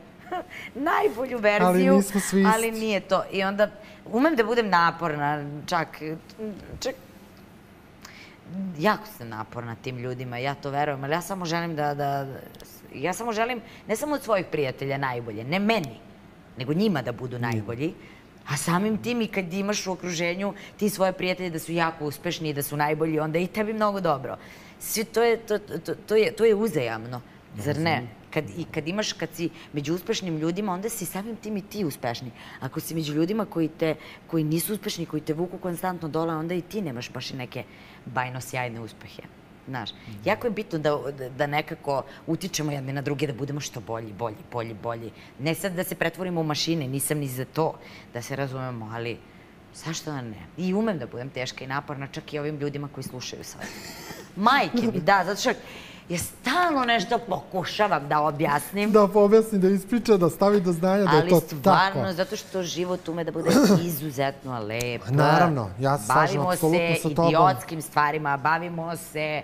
najbolju verziju, ali nije to. I onda umem da budem naporna, čak jako sam naporna tim ljudima, ja to verujem, ali ja samo želim ja samo želim, ne samo od svojih prijatelja najbolje, ne meni, nego njima da budu najbolji, a samim tim i kad imaš u okruženju ti svoje prijatelje da su jako uspešni i da su najbolji, onda i tebi mnogo dobro. To je uzajamno, zar ne? Kad si među uspešnim ljudima, onda si samim tim i ti uspešni. Ako si među ljudima koji nisu uspešni, koji te vuku konstantno dole, onda i ti nemaš baš i neke bajno sjajne uspehe. Znaš, jako je bitno da nekako utičemo jedni na druge, da budemo što bolji. Ne sad da se pretvorimo u mašine, nisam ni za to, da se razumemo, ali zašto da ne? I umem da budem teška i naporna, čak i ovim ljudima koji slušaju sad. Majke mi, da, zato što ja stalno nešto pokušavam da objasnim.
Da objasnim, da ispriča, da stavi do znanja da je to tako.
Ali stvarno, zato što život ume da bude izuzetno lep.
Naravno, ja se slažem apsolutno sa tobom.
Bavimo se idiotskim stvarima, bavimo se...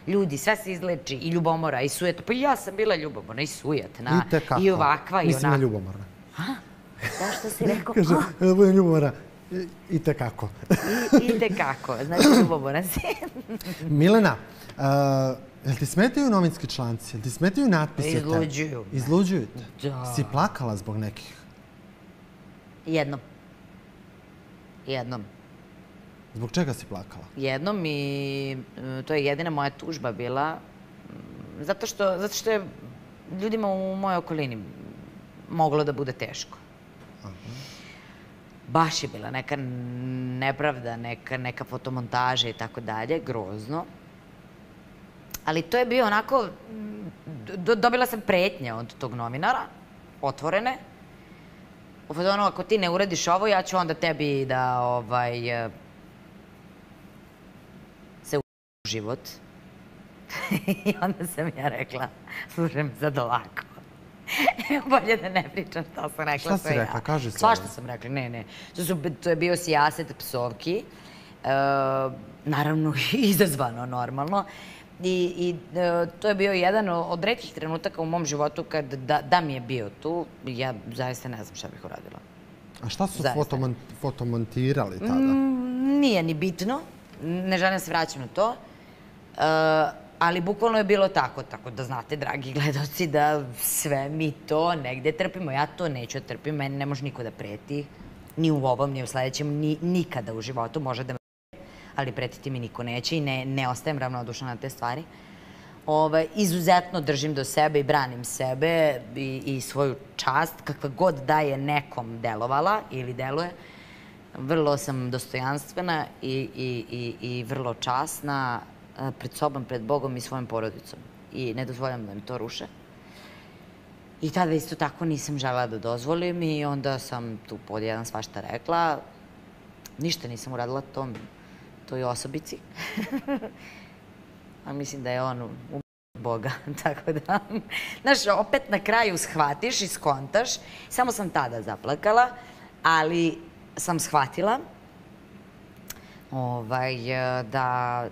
Ljudi, sve se izleči, i ljubomora, i sujeta. Pa i ja sam bila ljubomorna, i sujetna, i ovakva, i onakva.
Mislim na ljubomorna.
Da, što si rekao?
Kaže, da budem ljubomorna. I tekako.
I tekako, znači ljubomorna si.
Milena, jel ti smetaju novinski članci? Jel ti smetaju natpisi?
Izluđuju.
Izluđuju te? Da. Si plakala zbog nekih?
Jednom.
Zbog čega si plakala?
Jednom i to je jedina moja tužba bila. Zato što je ljudima u mojoj okolini moglo da bude teško. Baš je bila neka nepravda, neka fotomontaža i tako dalje, grozno. Ali to je bio onako, dobila sam pretnje od tog novinara, otvorene. Ono, ako ti ne uradiš ovo, ja ću onda tebi da se u život. I onda sam ja rekla, slušaj mi sad ovako. Bolje da ne pričam što sam rekla.
Šta si rekla? Kaži se.
Svašta sam rekla, ne. To je bio sijaset psovki. Naravno, izazvano, normalno. I to je bio jedan od retkih trenutaka u mom životu kad da mi je bio tu, ja zaista ne znam šta bih uradila.
A šta su fotomontirali tada?
Nije ni bitno, ne želim da se vraćam na to, ali bukvalno je bilo tako da znate, dragi gledalci, da sve mi to negde trpimo. Ja to neću da trpim, meni ne može niko da preti, ni u ovom, ni u sledećem, nikada u životu može da me ali pretiti mi niko neće i ne ostajem ravnodušna na te stvari. Izuzetno držim do sebe i branim sebe i svoju čast, kakva god da je nekom delovala ili deluje. Vrlo sam dostojanstvena i vrlo časna pred sobom, pred Bogom i svojom porodicom. I ne dozvoljam da mi to ruše. I tada isto tako nisam želela da dozvolim i onda sam tu pod jedan svašta rekla. Ništa nisam uradila toj osobici. A mislim da je on u Boga, tako da... Znaš, opet na kraju shvatiš i skontaš. Samo sam tada zaplakala, ali sam shvatila da...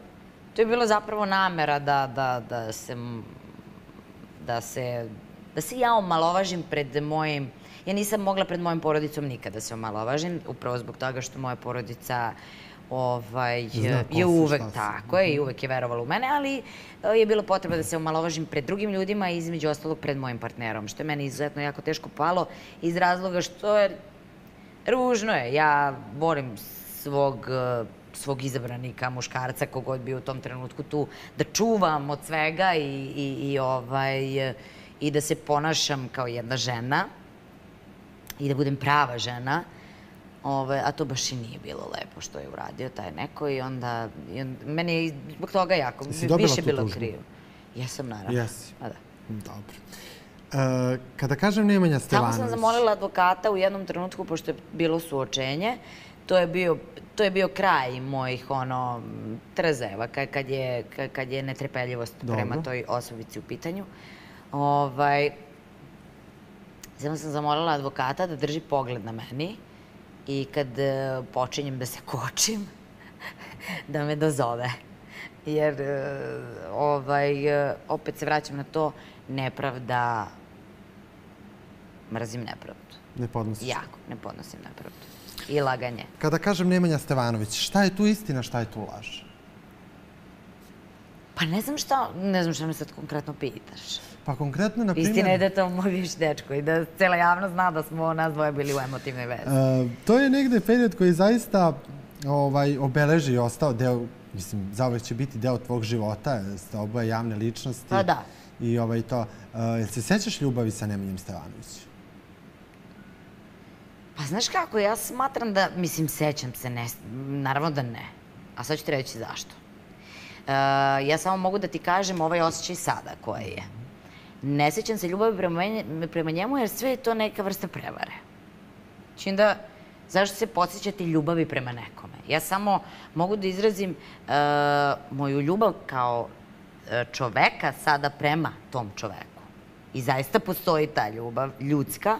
To je bilo zapravo namera da se ja omalovažim pred mojim... Ja nisam mogla pred mojom porodicom nikada da se omalovažim, upravo zbog toga što moja porodica je uvek tako je i uvek je verovala u mene, ali je bilo potreba da se omalovažim pred drugim ljudima i između ostalog pred mojim partnerom, što je meni izuzetno jako teško palo iz razloga što je ružno je. Ja volim svog izabranika, muškarca, kogod bi u tom trenutku tu, da čuvam od svega i da se ponašam kao jedna žena i da budem prava žena, a to baš i nije bilo lepo što je uradio taj neko i onda meni je zbog toga jako više bilo krivo. Jesam, naravno.
Jesi.
Da.
Dobro. Kada kažem Nemanja Stevanović...
Samo sam zamolila advokata u jednom trenutku, pošto je bilo suočenje, to je bio kraj mojih trzeva, kad je netrpeljivost prema toj osobici u pitanju. Samo sam zamolila advokata da drži pogled na meni i kad počinjem da se kočim, da me dozove. Jer, opet se vraćam na to, nepravda, mrzim nepravdu.
Ne podnosiš?
Jako, ne podnosim nepravdu. I laganje.
Kada kažem Nemanja Stevanović, šta je tu istina, šta je tu laž?
Pa ne znam šta me sad konkretno pitaš.
Pa konkretno, na primjer...
Istina je da je to moj bivši dečko i da cijela javnost zna da smo nas dvoje bili u emotivnoj vezi.
To je negde period koji zaista obeleži i ostao deo, mislim, zauvek će biti deo tvog života, ste oboje javne ličnosti.
Pa da.
I to. Jel se sećaš ljubavi sa Nemanjom Stevanovićem?
Pa znaš kako, ja smatram da, mislim, sećam se, naravno da ne. A sad ću ti reći zašto. Ja samo mogu da ti kažem ovaj osjećaj sada koje je. Ne sećam se ljubavi prema njemu jer sve je to neka vrsta prevare. Znači onda, zašto se podsjećati ljubavi prema nekome? Ja samo mogu da izrazim moju ljubav kao čoveka sada prema tom čoveku. I zaista postoji ta ljubav, ljudska,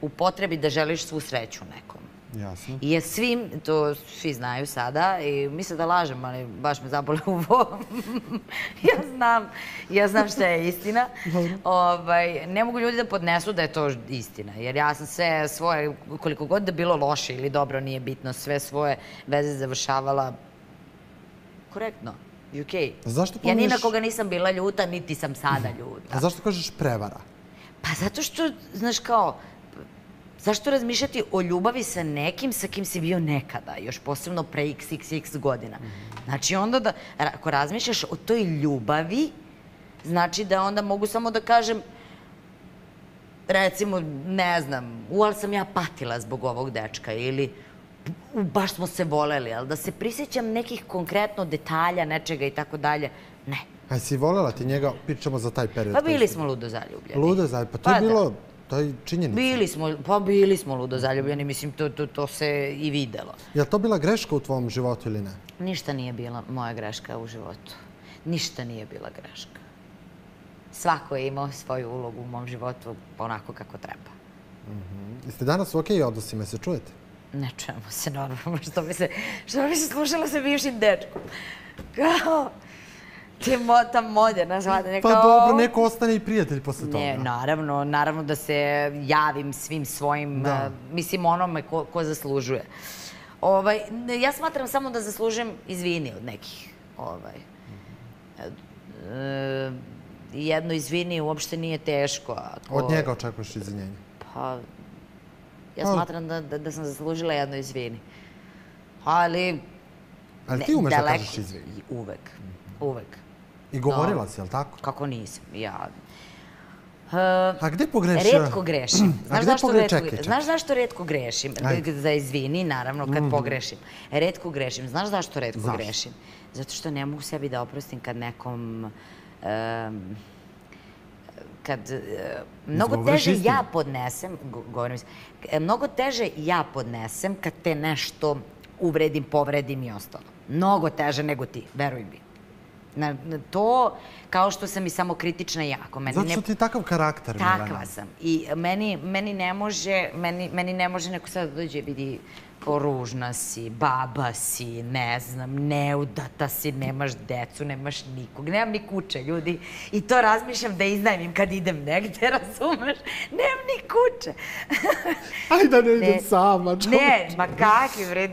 u potrebi da želiš svu sreću nekom.
Jasno.
I je svim, to svi znaju sada, i misle da lažem, ali baš me zabole uvo. Ja znam šta je istina. Ne mogu ljudi da podnesu da je to istina, jer ja sam sve svoje, koliko god da bilo loše ili dobro, nije bitno, sve svoje veze završavala korektno i okej. Ja ni na koga nisam bila ljuta, niti sam sada ljuta.
A zašto kažeš prevara?
Pa zato što, znaš kao, zašto razmišljati o ljubavi sa nekim sa kim si bio nekada, još posebno pre xxx godina. Znači onda da, ako razmišljaš o toj ljubavi, znači da onda mogu samo da kažem, recimo, ne znam, ali sam ja patila zbog ovog dečka ili baš smo se voleli, ali da se prisjećam nekih konkretno detalja, nečega i tako dalje, ne.
A si volela ti njega, pričamo za taj period?
Pa bili smo ludo zaljubljeni.
Ludo zaljubljeni, pa to je bilo... To je činjenica.
Bili smo ludo zaljubljeni, mislim, to se i videlo.
Je li to bila greška u tvom životu ili ne?
Ništa nije bila moja greška u životu. Ništa nije bila greška. Svako je imao svoju ulogu u mom životu onako kako treba.
Jeste danas u okej odnosima, se čujete?
Ne čujemo se normalno, što bi se slušala sa bivšim dečkom. Kao... ta moderna shvatanja.
Pa dobro, neko ostane i prijatelj posle toga.
Ne, naravno da se javim svim svojim, mislim onome ko zaslužuje. Ja smatram samo da zaslužujem izvini od nekih. Jedno izvini uopšte nije teško.
Od njega očekuješ izvinjenje?
Pa, ja smatram da sam zaslužila jedno izvini. Ali...
Ali ti umeš da kažeš izvini?
Uvek.
I govorila si, je li tako?
Kako nisam, ja...
A gde pogrešio?
Retko grešim. Znaš zašto retko grešim? Za izvini, naravno, kad pogrešim. Retko grešim. Znaš zašto retko grešim? Zato što ne mogu sebi da oprostim kad nekom mnogo teže ja podnesem, govorim se, mnogo teže ja podnesem kad te nešto uvredim, povredim i ostalo. Mnogo teže nego ti, veruj mi. To, kao što sam i samokritična jako.
Zato što ti je takav karakter, Milena.
Takva sam. I meni ne može neko sad dođe i vidi kao ružna si, baba si, ne znam, neudata si, nemaš decu, nemaš nikog, nemam ni kuće, ljudi. I to razmišljam da iznajmim kad idem negde, razumeš? Nemam ni kuće.
Ajde da ne idem sama, čovječe.
Ne, ma kakvi vred.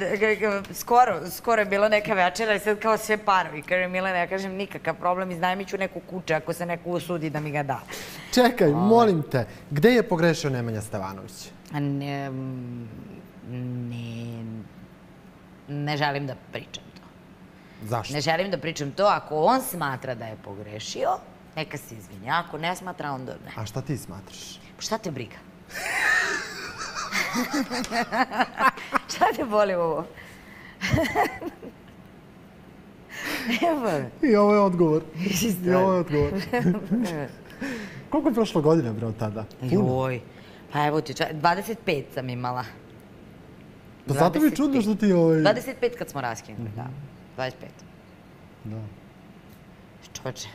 Skoro je bila neka večera i sad kao sve parovi. Kaže Milena, ja kažem nikakav problem, iznajmit ću neku kuće ako se neko usudi da mi ga da.
Čekaj, molim te, gde je pogrešio Nemanja Stevanović?
Ne želim da pričam to.
Zašto?
Ne želim da pričam to. Ako on smatra da je pogrešio, neka se izvinja. Ako ne smatra, onda ne.
A šta ti smatraš?
Šta te briga? Šta te boli ovo?
I ovo je odgovor. Koliko je prošlo godina, bre, od tada?
Joj, pa evo ti, 25 sam imala.
Pa zato mi je čudno što ti...
25 kad smo raskinuli, da. 25.
Da.
Čoče,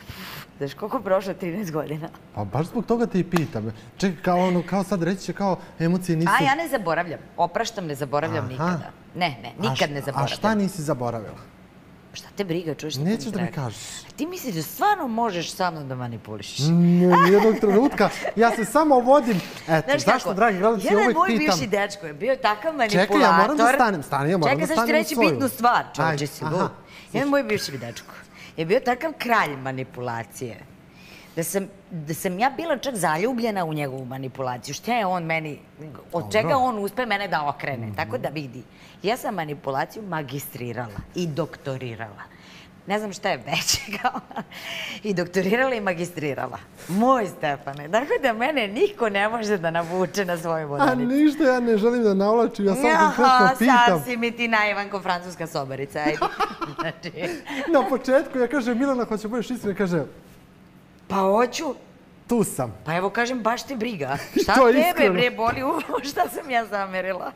znaš koliko je prošlo 13 godina?
Pa baš zbog toga te i pitam. Čekaj, kao sad reći će kao emocije nisu...
A ja ne zaboravljam. Opraštam, ne zaboravljam nikada. Ne, nikad ne zaboravljam.
A šta nisi zaboravila?
Šta te briga, čuješ što ti
Nećeš da mi kažeš.
Ti misliš da stvarno možeš sa mnom da manipulišeš?
Nijednog trenutka. Ja se samo vodim. Eto, zašto, dragi gledalci, uvijek pitam...
Jedan moj bivši dečko je bio takav manipulator.
Čekaj, ja moram da stanem.
Čekaj, sad ću ti reći bitnu stvar, čovječe si lud. Jedan moj bivši dečko je bio takav kralj manipulacije. Da sam ja bila čak zaljubljena u njegovu manipulaciju. Šta je on meni, od čega on uspe mene da okrene. Tako da vidi, ja sam manipulaciju magistrirala i doktorirala. Ne znam šta je veće kao i doktorirala i magistrirala. Moj Stefane. Dakle da mene niko ne može da navuče na svoju vodanicu.
A ništa ja ne želim da navlačim, ja samo konkretno pitam.
Sad si mi ti naivan ko francuska sobarica.
Na početku ja kažem, Milena, hoće budeš istina, kaže...
Pa hoću.
Tu sam.
Pa evo kažem, baš te briga. Šta tebe bre boli uvo, šta sam ja zamerila?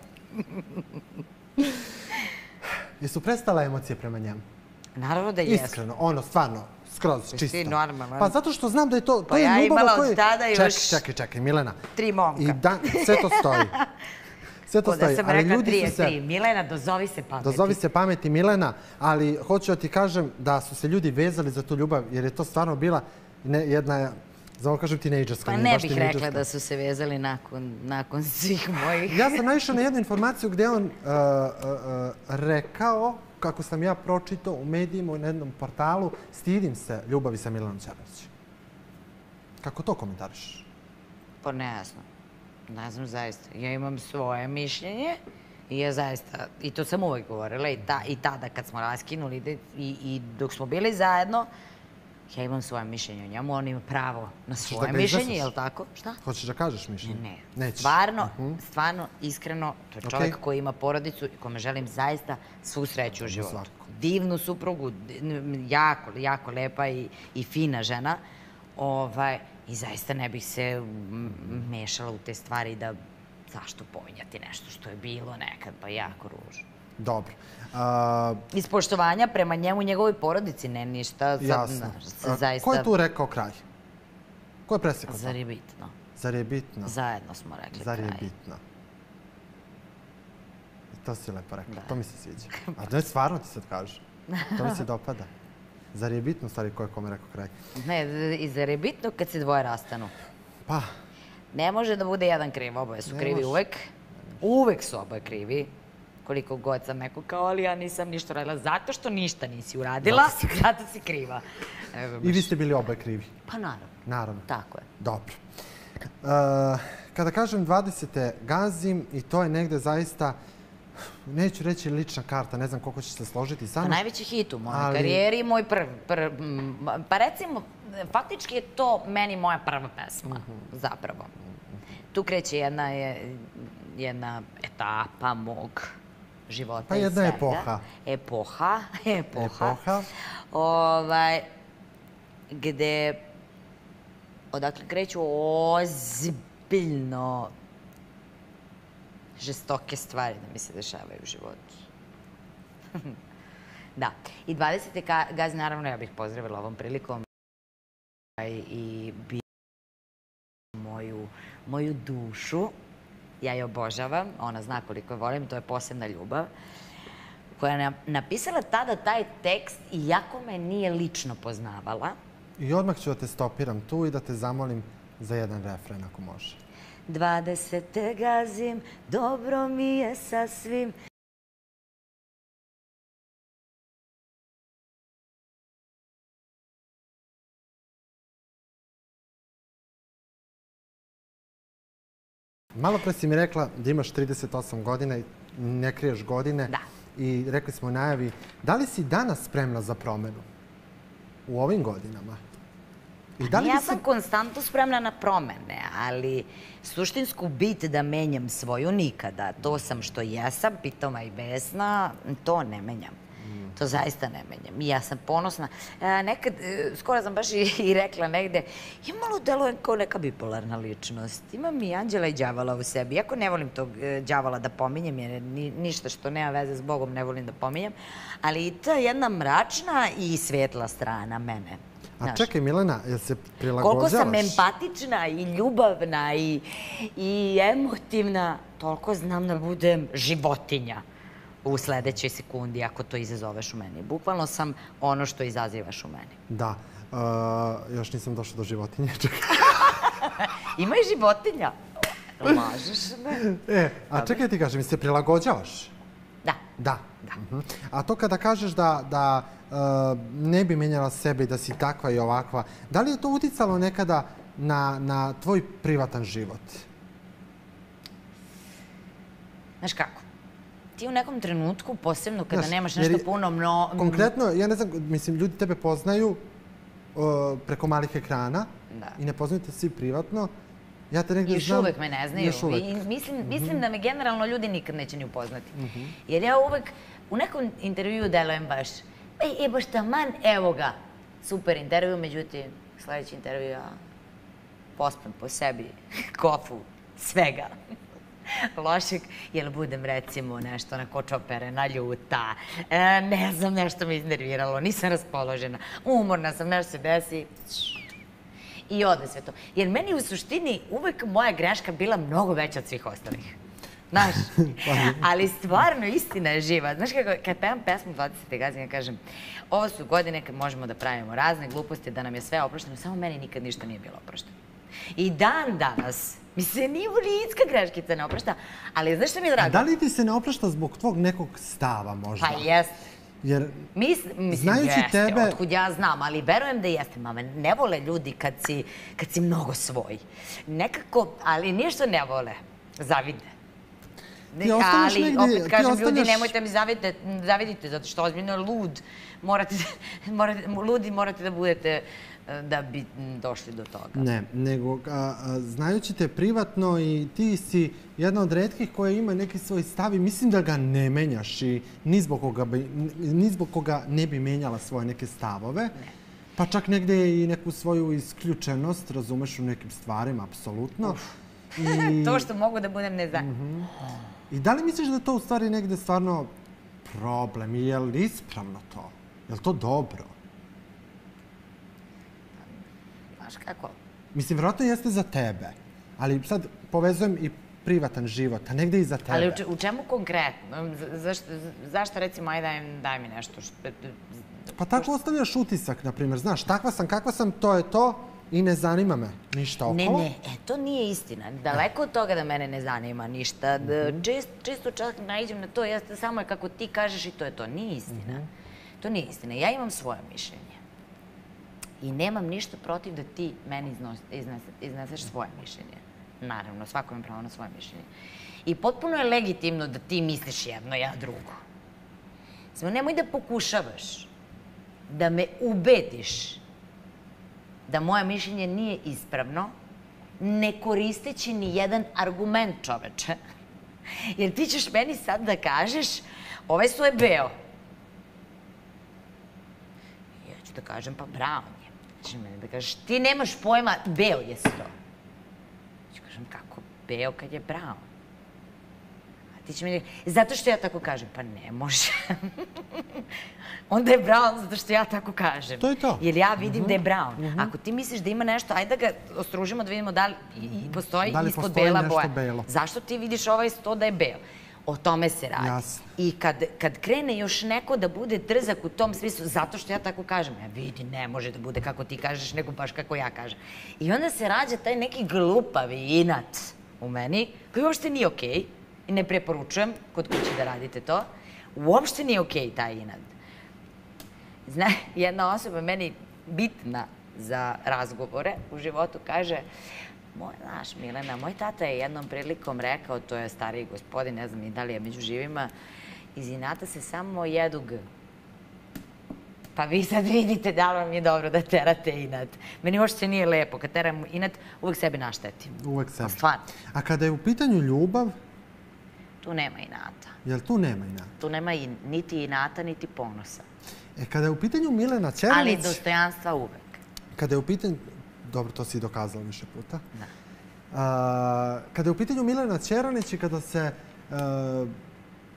Jesu prestale emocije prema njemu?
Naravno da jesu.
Iskreno, ono, stvarno, skroz čisto.
Ti normalno.
Pa zato što znam da je to...
Pa ja imala od tada još...
Čekaj, Milena.
3 momka.
Sve to stoji. Sve to stoji.
Da sam rekla 3. Milena, dozovi se pameti.
Dozovi se pameti, Milena, ali hoću da ti kažem da su se ljudi vezali za tu ljubav, jer je to stvarno bila jedna... Znamo kažem tinejdžerska.
Pa ne bih rekla da su se vezali nakon svih mojih.
Ja sam naišao na jednu informaciju gdje on rekao, kako sam ja pročitao u medijima, na jednom portalu, stidim se ljubavi sa Milanom Ćernićem. Kako to komentariš?
Pa ne znam. Ne znam zaista. Ja imam svoje mišljenje i ja zaista, i to sam uvijek govorila i tada kad smo raskinuli i dok smo bili zajedno, ja imam svoje mišljenje o njemu, on ima pravo na svoje mišljenje, je li tako? Šta?
Hoćeš da kažeš mišljenje?
Ne. Stvarno, iskreno, to je čovjek koji ima porodicu i kome želim zaista svu sreću u životu. Divnu suprugu, jako lepa i fina žena. I zaista ne bih se mešala u te stvari da zašto pominjati nešto što je bilo nekad, pa jako ružno.
Dobro.
Iz poštovanja prema njemu i njegovoj porodici, ne ništa.
Jasno. Ko je tu rekao kraj? Ko je presjekao?
Zar je bitno?
Zar je bitno?
Zajedno smo rekli kraj.
Zar je bitno? To si lepo rekla, to mi se sviđa. A ne, stvarno ti sad kažeš. To mi se dopada. Zar je bitno, stvari, ko je kome rekao kraj?
Ne, i zar je bitno kad se dvoje rastanu?
Pa.
Ne može da bude jedan kriv, oboje su krivi uvek. Uvek su oboje krivi. Koliko god sam neko kao, ali ja nisam ništa uradila. Zato što ništa nisi uradila, zato si kriva.
I vi ste bili oboje krivi?
Pa naravno.
Naravno.
Tako je.
Dobro. Kada kažem 20. gazim i to je negde zaista, neću reći lična karta, ne znam koliko će se složiti sa mnom.
Najveći hit u mojoj karijeri, moj pa recimo, faktički je to meni moja prva pesma, zapravo. Tu kreće jedna etapa mog života.
Pa jedna epoha.
Epoha. Gde odakle kreću ozbiljno žestoke stvari da mi se dešavaju u životu. Da. I 20. Gazi, naravno, ja bih pozdravila ovom prilikom i moju dušu. Ja je obožavam, ona zna koliko je volim, to je posebna ljubav, koja je napisala tada taj tekst iako me nije lično poznavala.
I odmah ću da te stopiram tu i da te zamolim za jedan refren, ako može.
20. gazim, dobro mi je sasvim.
Malo pre si mi rekla da imaš 38 godina i ne kriješ godine.
Da.
I rekli smo u najavi, da li si danas spremna za promenu u ovim godinama?
Ja sam konstantno spremna na promene, ali suštinsku bit da menjam svoju nikada. To sam što jesam, pitoma i besna, to ne menjam. To zaista ne menjam. I ja sam ponosna. Nekad, skoro sam baš i rekla negde, ja malo delujem kao neka bipolarna ličnost. Imam i anđela i đavola u sebi. Iako ne volim tog đavola da pominjem, jer ništa što nema veze s Bogom ne volim da pominjem, ali i ta jedna mračna i svetla strana mene.
A čekaj, Milena, jel se prilagođavaš?
Koliko sam empatična i ljubavna i emotivna, toliko znam da budem životinja u sledećoj sekundi ako to izazoveš u meni. Bukvalno sam ono što izazivaš u meni.
Da. Još nisam došla do životinje.
Ima i životinja. Lažeš me.
A čekaj ti kažem, se prilagođavaš?
Da.
Da. A to kada kažeš da ne bi menjala sebe i da si takva i ovakva, da li je to uticalo nekada na tvoj privatan život?
Znaš kako? Ti u nekom trenutku, posebno kada nemaš nešto puno
Konkretno, ja ne znam, mislim, ljudi tebe poznaju preko malih ekrana i ne poznaju te svi privatno. Ja te negdje znam...
Još uvek me ne znaju. Mislim da me generalno ljudi nikad neće ni upoznati. Jer ja uvek u nekom intervjuu delujem baš, baš taman, evo ga, super intervju, međutim, sledeći intervju ja pospem po sebi, kofu, svega. Lošeg, jer budem recimo nešto onako čoperena, ljuta, ne znam, nešto me iznerviralo, nisam raspoložena, umorna sam, nešto se desi i ode sve to. Jer meni u suštini uvek moja greška bila mnogo veća od svih ostalih. Znaš, ali stvarno istina je živa. Znaš kako, kad pevam pesmu 20. gazina, kažem, ovo su godine kad možemo da pravimo razne gluposti, da nam je sve oprošteno, samo meni nikad ništa nije bilo oprošteno. I dan danas mi se ni ulicka greškica ne oprašta, ali znaš što mi je drago?
A da li ti se ne oprašta zbog tvog nekog stava možda?
Pa jeste.
Jer,
mislim, jeste, otkud ja znam, ali verujem da jeste, mama. Ne vole ljudi kad si mnogo svoj. Nekako, ali ništa ne vole. Zavide. Ali, opet kažem, ljudi, nemojte mi zavidite, zato što ozbiljno je lud. Ludi morate da budete da bi došli do toga.
Ne, nego znajući te privatno i ti si jedna od retkih koja ima neki svoj stav i mislim da ga ne menjaš i ni zbog koga ne bi menjala svoje neke stavove. Pa čak negde i neku svoju isključenost, razumeš, u nekim stvarima, apsolutno.
To što mogu da budem nezajedno.
I da li misliš da to u stvari negde stvarno problem i je li ispravno to? Je li to dobro?
Znaš kako?
Mislim, vjerojatno jeste za tebe, ali sad povezujem i privatan život, a negde i za tebe.
Ali u čemu konkretno? Zašto recimo, aj daj mi nešto?
Pa tako ostavljaš utisak, na primjer, znaš, takva sam, kakva sam, to je to i ne zanima me ništa okolo.
Ne, to nije istina. Daleko od toga da mene ne zanima ništa. Čisto čak naiđem na to, jeste samo je kako ti kažeš i to je to. Nije istina. To nije istina. Ja imam svoje mišljenje. I nemam ništa protiv da ti meni izneseš svoje mišljenje. Naravno, svako ima pravo na svoje mišljenje. I potpuno je legitimno da ti misliš jedno, ja drugo. Samo nemoj da pokušavaš da me ubediš da moje mišljenje nije ispravno, ne koristeći ni jedan argument, čoveče. Jer ti ćeš meni sad da kažeš, ovaj su je beo. Ja ću da kažem, pa brown je. Znači meni da kažeš, ti nemaš pojma, beo je sto. Ću kažem, kako beo kad je brown? A ti će mi reći, zato što ja tako kažem. Pa ne može. Onda je brown zato što ja tako kažem.
To je to.
Jer ja vidim da je brown. Ako ti misliš da ima nešto, ajde da ga ostružimo da vidimo da li postoji ispod bela boja. Zašto ti vidiš ovaj sto da je beo? O tome se radi.
Jasno.
I kad krene još neko da bude drzak u tom smislu, zato što ja tako kažem, ja vidi, ne može da bude kako ti kažeš, nego baš kako ja kažem. I onda se rađa taj neki glupavi inat u meni, koji uopšte nije okej, i ne preporučujem kod kuće da radite to, uopšte nije okej taj inat. Jedna osoba meni bitna za razgovore u životu kaže, znaš, Milena, moj tata je jednom prilikom rekao, to je stariji gospodin, ne znam ni da li je među živima, iz inata se samo jedu G. Pa vi sad vidite da li vam je dobro da terate inat. Meni uopšte nije lepo, kad teram inat, uvek sebi naštetim.
Uvek sebi.
Stvarno.
A kada je u pitanju ljubav?
Tu nema inata.
Jel tu nema inata?
Tu nema niti inata, niti ponosa.
Kada je u pitanju Milena Ćeranić...
Ali dostojanstva uvek.
Kada je u pitanju... Dobro, to si dokazala više puta.
Da.
Kada je u pitanju Milena Ćeranić i kada se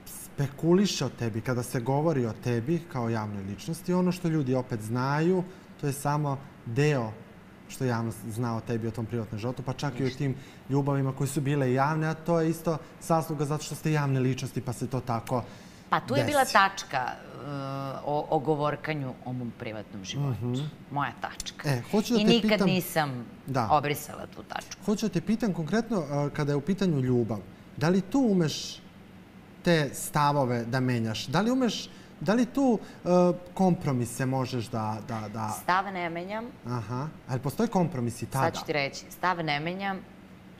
spekuliše o tebi, kada se govori o tebi kao javnoj ličnosti, ono što ljudi opet znaju, to je samo deo što javnost zna o tebi, o tom privatnom životu, pa čak i o tim ljubavima koje su bile javne, a to je isto zasluga zato što ste javne ličnosti, pa se to tako desi.
Pa tu je bila tačka o govorkanju o mom privatnom životu. Moja tačka. I nikad nisam obrisala tu tačku.
Hoću da te pitam konkretno, kada je u pitanju ljubav, da li tu umeš te stavove da menjaš? Da li tu kompromise možeš da...
Stav ne menjam.
Aha. Ali postoji kompromis i tada?
Sad ću ti reći. Stav ne menjam,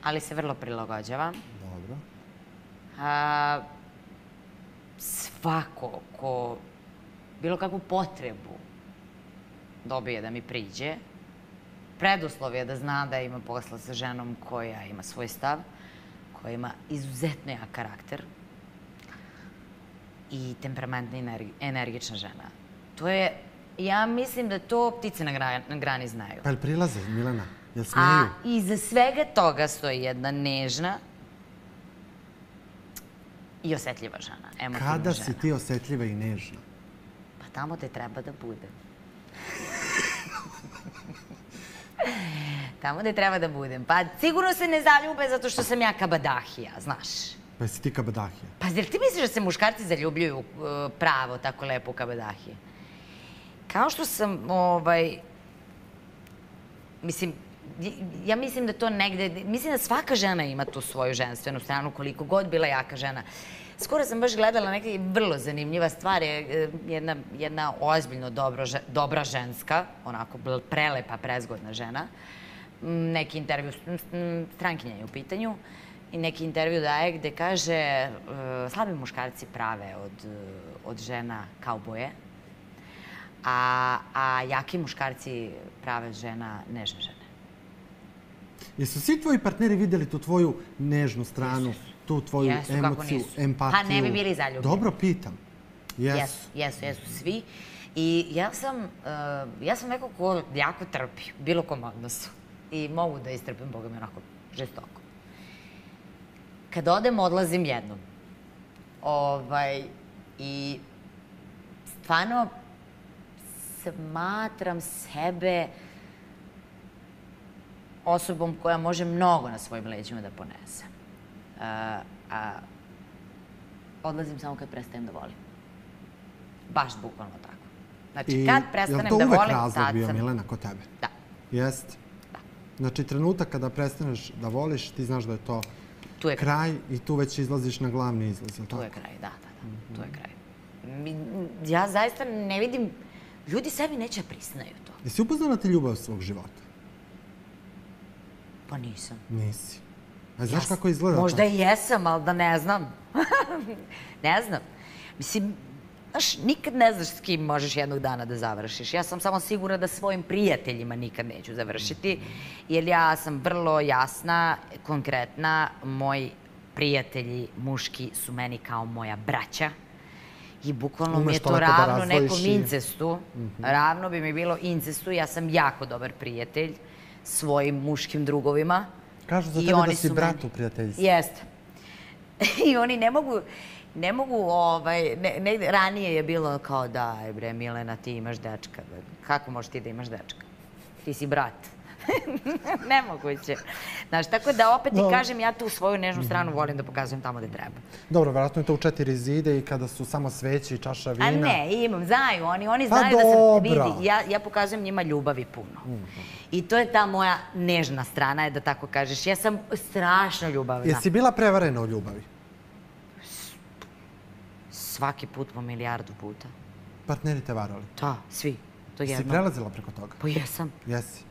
ali se vrlo prilagođavam.
Dobro.
Svako ko bilo kakvu potrebu dobije da mi priđe, preduslov je da zna da ima posla sa ženom koja ima svoj stav, koja ima izuzetno jak karakter i temperamentna i energična žena. To je, ja mislim da to ptice na grani znaju.
Pa jel prilaze, Milena? Jel smeju?
A iza svega toga stoji jedna nežna i osetljiva žena, emotivna žena.
Kada si ti osetljiva i nežna?
Pa tamo te treba da budem. Tamo gde treba da budem. Pa sigurno se ne zaljube zato što sam ja kabadahija, znaš.
Pa jesi ti kabadahija?
Pa zar ti misliš da se muškarci zaljubljuju pravo tako lepo u kabadahije? Kao što sam, mislim, ja mislim da to negde, mislim da svaka žena ima tu svoju ženstvenu stranu, koliko god bila jaka žena. Skoro sam baš gledala neka vrlo zanimljiva stvar, jedna ozbiljno dobra ženska, onako prelepa, prezgodna žena, neki intervju, strankinja je u pitanju, i neki intervju daje gde kaže slabi muškarci prave od žena kauboje, a jaki muškarci prave od žena nežne žene.
Jesu svi tvoji partneri vidjeli tu tvoju nežnu stranu, tu tvoju emociju, empatiju?
Pa ne bi bili zaljubljeni.
Dobro pitam.
Jesu svi. I ja sam neko ko jako trpi, bilo kom odnosu. I mogu da istrpim, Boga mi, onako žestoko. Kad odem, odlazim jednom. I stvarno smatram sebe osobom koja može mnogo na svojim leđima da ponese. Odlazim samo kad prestajem da volim. Baš bukvalno tako. Znači, kad prestanem da volim,
tad sam... Je li to uvek razlog bio, Milena, kod tebe?
Da.
Jeste?
Da.
Znači, trenutak kada prestaneš da voliš, ti znaš da je to kraj i tu već izlaziš na glavni izlaz, je li tako?
Tu je kraj, da. Tu je kraj. Ja zaista ne vidim... Ljudi sebi neće priznaju to.
Jesi upoznala ti ljubav svog života?
Pa nisam.
Nisi. A znaš kako izgleda?
Možda i jesam, ali da ne znam. Ne znam. Mislim, znaš, nikad ne znaš s kim možeš jednog dana da završiš. Ja sam samo sigurna da svojim prijateljima nikad neću završiti, jer ja sam vrlo jasna, konkretna. Moji prijatelji muški su meni kao moja braća. I bukvalno mi je
Umeš
to
onako da
ravno
razdvojiš
nekom
i-
incestu. Ravno bi mi bilo incestu. Ja sam jako dobar prijatelj svojim muškim drugovima.
Kažu za
I
tebe da
oni
si
su
brat
meni-
u prijateljstvu.
Jeste. I oni ne mogu, negde ranije je bilo kao daj bre Milena, ti imaš dečka. Kako možeš ti da imaš dečka? Ti si brat. Nemoguće. Znaš, tako da opet ti kažem, ja tu svoju nežnu stranu volim da pokazujem tamo gde treba.
Dobro, vjerojatno je to u 4 zide i kada su samo sveće i čaša vina.
A ne, znaju, oni
Pa
znaju da sam,
dobro.
vidi, ja pokazujem njima ljubavi puno. I to je ta moja nežna strana, je da tako kažeš. Ja sam strašno ljubavna.
Jesi bila prevarena u ljubavi?
Svaki put po milijardu puta.
Partneri te varali?
Da, svi. To
Si
jedno.
prelazila preko toga?
Pa jesam.
Jesi.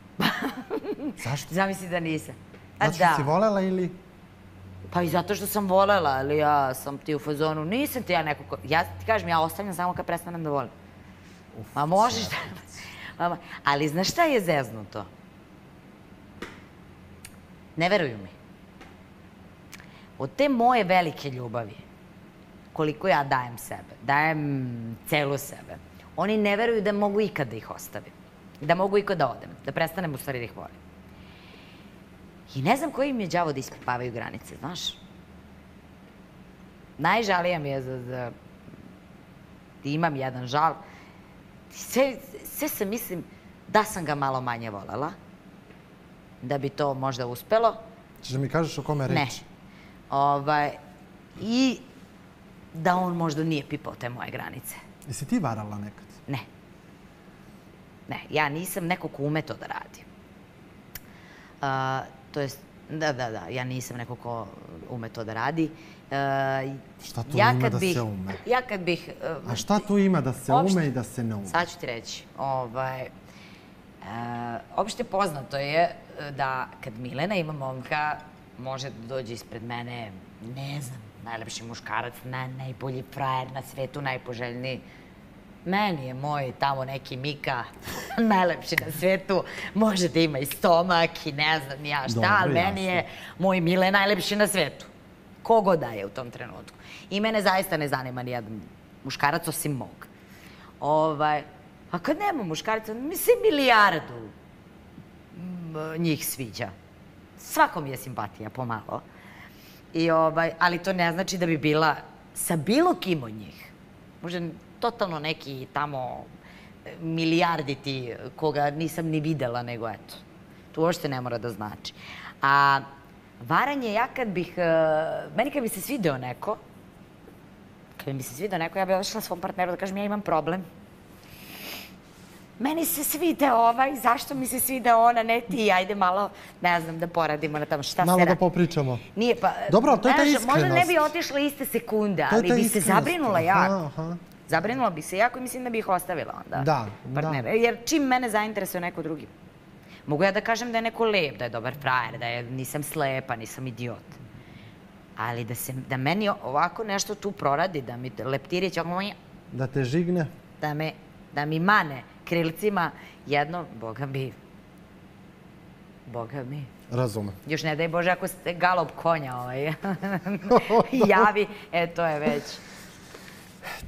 Zašto?
Zamisli da nisam. A
Zato što si volela ili...
Pa i zato što sam volela, ali ja sam ti u fazonu, nisam ti ja neko ko... Ja ti kažem, ja ostavljam samo kad prestanem da volim. Ma možeš da... Ali znaš šta je zeznuto? Ne veruju mi. Od te moje velike ljubavi, koliko ja dajem sebe, dajem celu sebe, oni ne veruju da mogu ikad da ih ostavim. Da mogu ikad da odem, da prestanem u stvari da ih volim. I ne znam koji im je đavo da ispipavaju granice, znaš? Najžalija mi je za... Imam jedan žal. Sve se mislim da sam ga malo manje volela, da bi to možda uspelo.
Češ da mi kažeš o kome
Ne.
reč?
I da on možda nije pipao te moje granice.
Jesi ti varala nekad?
Ne. Ne, ja nisam neko ko ume to da radi. To jest, da, ja nisam neko ko ume to da radi.
Šta tu ima da se ume?
Ja kad bih...
A šta tu ima da se ume i da se ne ume?
Sad ću ti reći. Opšte poznato je da kad Milena ima momka, može da dođe ispred mene, ne znam, najlepši muškarac, najbolji frajer na svetu, najpoželjniji. Meni je moj tamo neki Mika najlepši na svetu, može da ima i stomak i ne znam ni ja šta, ali meni je moj Mile najlepši na svetu. Kogo da je u tom trenutku. I mene zaista ne zanima ni jedan muškarac osim mog. A kad nema muškaraca, mi se milijardu njih sviđa. Svakom je simpatija, pomalo. Ali to ne znači da bi bila sa bilo kim od njih. Možda totalno neki tamo milijarditi koga nisam ni videla, nego eto. To uopšte ne mora da znači. A varanje, ja kad bih... Meni kad bi se svideo neko, ja bih otišla svom partneru da kažem ja imam problem. Meni se svide ovaj, zašto mi se svide ona, ne ti, ajde malo, ne znam, da poradimo na tamo, šta se radi.
Malo da popričamo.
Nije, pa...
Dobro, ali to je ta iskrenost.
Možda ne bi otišla iste sekunde, ali bi se zabrinula jako. Zabrinula bi se jako i mislim da bi ih ostavila onda. Da. Jer čim mene zainteresuje neko drugi. Mogu ja da kažem da je neko lep, da je dobar frajer, da nisam slepa, nisam idiot. Ali da meni ovako nešto tu proradi, da mi leptirić ovako...
Da te žigne?
Da mi mane krilcima jedno, boga mi.
Razumem.
Još ne daj Bože ako ste galop konja javi, to je već.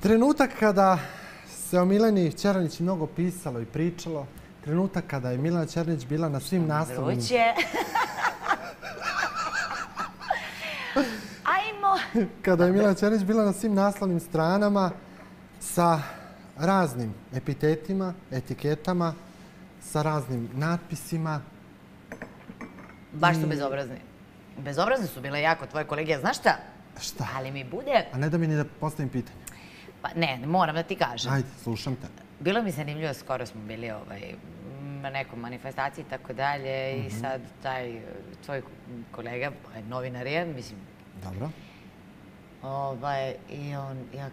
Trenutak kada se o Mileni Černić mnogo pisalo i pričalo, trenutak kada je Milena Černić bila na svim naslovnim...
Vruće. Ajmo.
Kada je Milena Černić bila na svim naslovnim stranama sa raznim epitetima, etiketama, sa raznim natpisima.
Baš su bezobrazni. Bezobrazni su bile jako tvoje kolege. Znaš šta?
Šta?
Ali mi bude...
A ne da mi ni da postavim pitanje.
Pa ne, moram da ti kažem.
Ajde, slušam te.
Bilo mi zanimljivo, skoro smo bili na nekom manifestaciji i tako dalje i sad taj tvoj kolega, novinar je, mislim...
Dobro.
I on, ja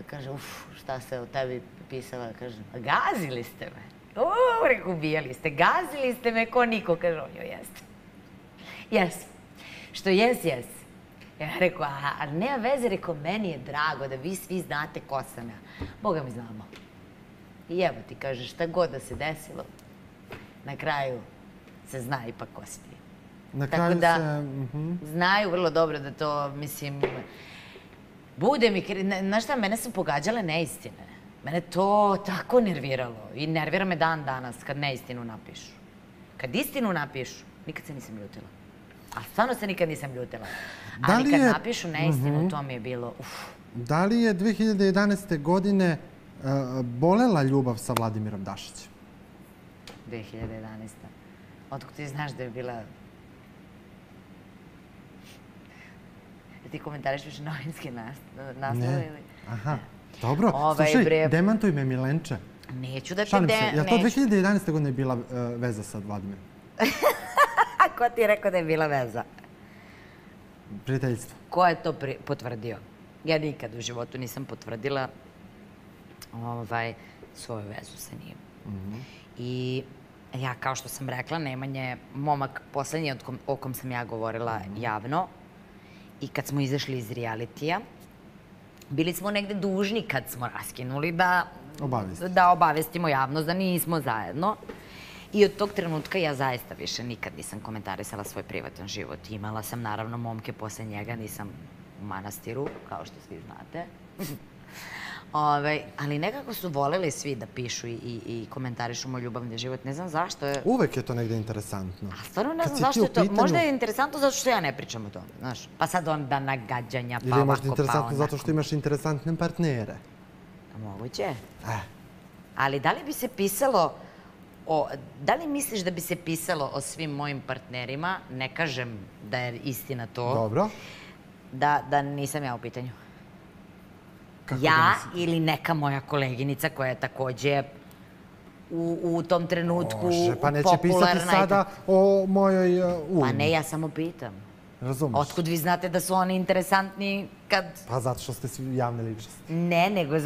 kaže, šta se o tebi pisala, kaže, gazili ste me. Reku, ubijali ste, gazili ste me ko niko, kaže on, joj, jeste. Jes. Što jes. Ja reku, a nema veze, reku, meni je drago da vi svi znate ko sam ja. Boga mi znamo. I evo ti, kaže, šta god da se desilo, na kraju se zna ipak ko si ti.
Na kraju se...
Znaju vrlo dobro da to, mislim, Bude mi, znaš šta, mene su pogađale neistine. Mene to tako nerviralo i nervira me dan danas kad neistinu napišu. Kad istinu napišu, nikad se nisam ljutila. A stvarno se nikad nisam ljutila. Ali kad napišu neistinu, to mi je bilo,
Da li je 2011. godine bolela ljubav sa Vladimirom Dašićem?
2011. Otkud ti znaš da je bila... Ti komentariš novinski naslov ili...
Aha, dobro. Slušaj, demantuj me, Milenče.
Neću da ti...
Šalim se, je to 2011. godine bila veza sa Vladimirom?
Ko ti je rekao da je bila veza?
Prijateljstvo.
Ko je to potvrdio? Ja nikad u životu nisam potvrdila svoju vezu sa njim. I ja, kao što sam rekla, Nemanja je momak poslednji o kom sam ja govorila javno. I kad smo izašli iz realitija, bili smo negde dužni kad smo raskinuli da obavestimo javnost da nismo zajedno. I od tog trenutka ja zaista više nikad nisam komentarisala svoj privatan život. Imala sam naravno momke posle njega, nisam u manastiru, kao što svi znate. Ali nekako su voleli svi da pišu i komentarišu moj ljubavni život. Ne znam zašto je...
Uvek je to negde interesantno.
A stvarno ne znam zašto je to. Možda je interesantno zato što ja ne pričam o tome, znaš. Pa sad onda nagađanja, pa ovako, pa onako.
Ili je možda interesantno zato što imaš interesantne partnere.
Moguće. Ali da li bi se pisalo... Da li misliš da bi se pisalo o svim mojim partnerima, ne kažem da je istina to,
dobro,
da nisam ja u pitanju? Ja ili neka moja koleginica koja je takođe u tom trenutku popularna.
Pa neće pisati sada o mojoj Umi.
Pa ne, ja samo pitam.
Razumeš.
Otkud vi znate da su oni interesantni kad...
Pa zato što ste svi javne ličnosti.
Ne, nego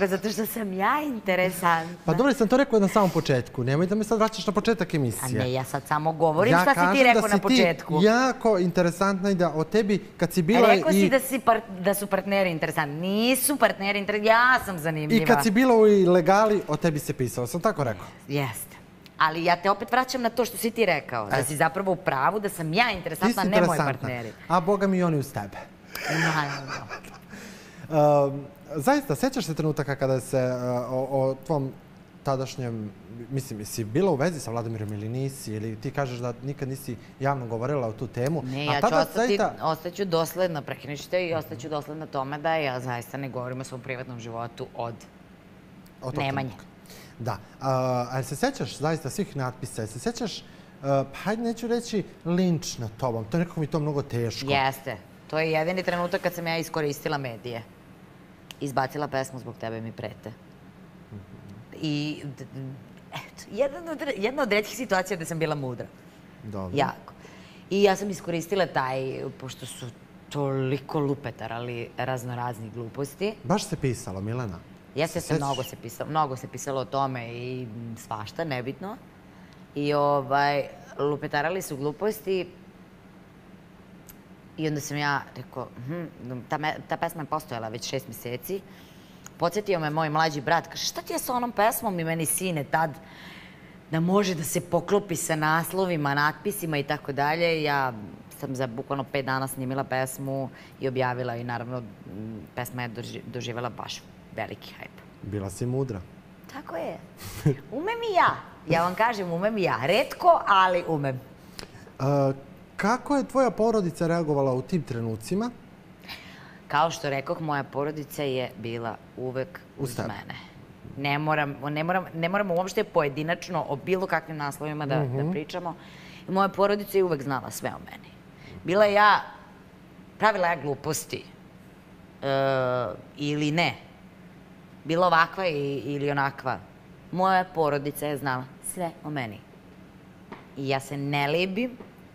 zato što sam ja interesantna.
Pa dobro, sam to rekao na samom početku. Nemoj da me sad vraćaš na početak emisije.
A ne, ja sad samo govorim šta si ti rekao na početku.
Ja kažem da si ti jako interesantna i da o tebi, kad si bila i...
Rekao si da su partneri interesantni. Nisu partneri interesantni, ja sam zanimljiva.
I kad si bila u ilegali, o tebi se pisao. Sam tako rekao?
Jeste. Ali ja te opet vraćam na to što si ti rekao. Da si zapravo u pravu, da sam ja interesantna, a ne moji partneri.
A Boga mi i oni uz tebe. Zaista, sećaš se trenutaka kada se o tvom tadašnjem, mislim, si bila u vezi sa Vladimirom ili nisi, ili ti kažeš da nikad nisi javno govorila o tu temu?
Ne, ja ću ostaću dosledna, prekinuću te i ostaću dosledna tome da ja zaista ne govorim o svom privatnom životu od Nemanje.
Da. Ali se sećaš zaista svih natpisa? Se sećaš, hajde neću reći linč nad tobom, to je nekako mi to mnogo teško.
Jeste. To je jedini trenutak kad sam ja iskoristila medije. Izbacila pesmu Zbog tebe mi prete. I jedna od retkih situacija gde sam bila mudra.
Dobro.
Jako. I ja sam iskoristila pošto su toliko lupetarali raznoraznih gluposti.
Baš se pisalo, Milena?
Jeste, mnogo se pisalo o tome i svašta, nebitno. I lupetarali su gluposti i onda sam ja rekao, ta pesma je postojala već 6 meseci. Podsjetio me moj mlađi brat, kaže, šta ti je sa onom pesmom i meni sine tad da može da se poklopi sa naslovima, natpisima i tako dalje. Ja sam za bukvalno 5 dana snimila pesmu i objavila i naravno pesma je doživjela baš veliki hajp.
Bila si mudra.
Tako je. Umem i ja. Ja vam kažem, umem i ja. Retko, ali umem.
Kako je tvoja porodica reagovala u tim trenucima?
Kao što rekoh, moja porodica je bila uvek uz mene. Ne moramo uopšte pojedinačno o bilo kakvim naslovima da pričamo. Moja porodica je uvek znala sve o meni. Pravila ja gluposti ili ne. Bila ovakva ili onakva. Moja porodica je znala sve o meni. I ja se ne libim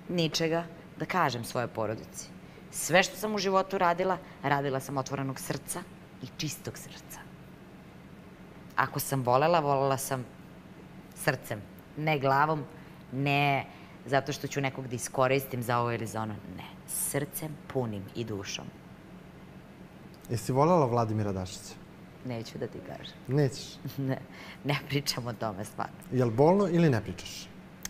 ničega da kažem svojoj porodici. Sve što sam u životu radila, radila sam otvorenog srca i čistog srca. Ako sam volela, volela sam srcem. Ne glavom, ne zato što ću nekog da iskoristim za ovo ili za ono. Ne, srcem punim i dušom.
Jesi volela Vladimira Dašića?
Neću da ti kažem.
Nećeš?
Ne pričam o tome stvarno.
Je li bolno ili ne pričaš?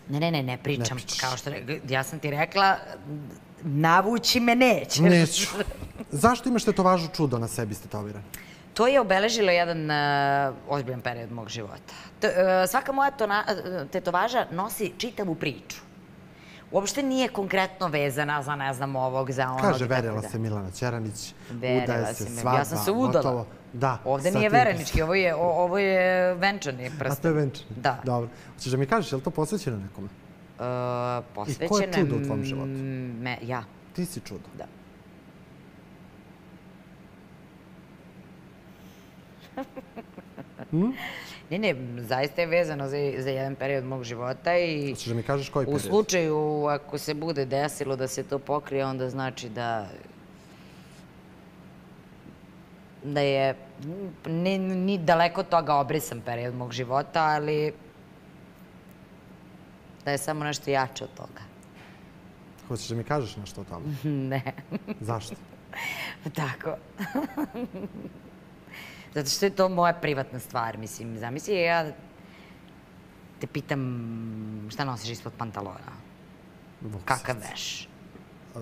Ne pričam. Kao što ja sam ti rekla, navući me nećeš.
Neću. Zašto imaš tetovažu čudo na sebi istetoviran?
To je obeležilo jedan ozbiljan period mog života. Svaka moja tetovaža nosi čitavu priču. Uopšte nije konkretno vezana za, ne znam, ovog, za onog.
Kaže, verila se Milana Ćeranić, udaje se svadba,
ja sam se udala.
Da.
Ovde nije verenički, ovo je venčani prsten.
A to je venčani?
Da.
Dobro. Hoćeš da mi kažeš, je li to posvećeno nekome?
Posvećeno...
I ko je čudo u tvom životu?
Ja.
Ti si čudo?
Da. Ne, zaista je vezano za jedan period mog života i...
Hoćeš da mi kažeš koji period?
U slučaju, ako se bude desilo da se to pokrije, onda znači da je ni daleko od toga obrisan period mog života, ali da je samo nešto jače od toga.
Hoćeš da mi kažeš nešto o tome?
Ne.
Zašto?
Tako. Zato što je to moja privatna stvar, mislim. Zamisli, ja te pitam šta nosiš ispod pantalona. Kakav veš?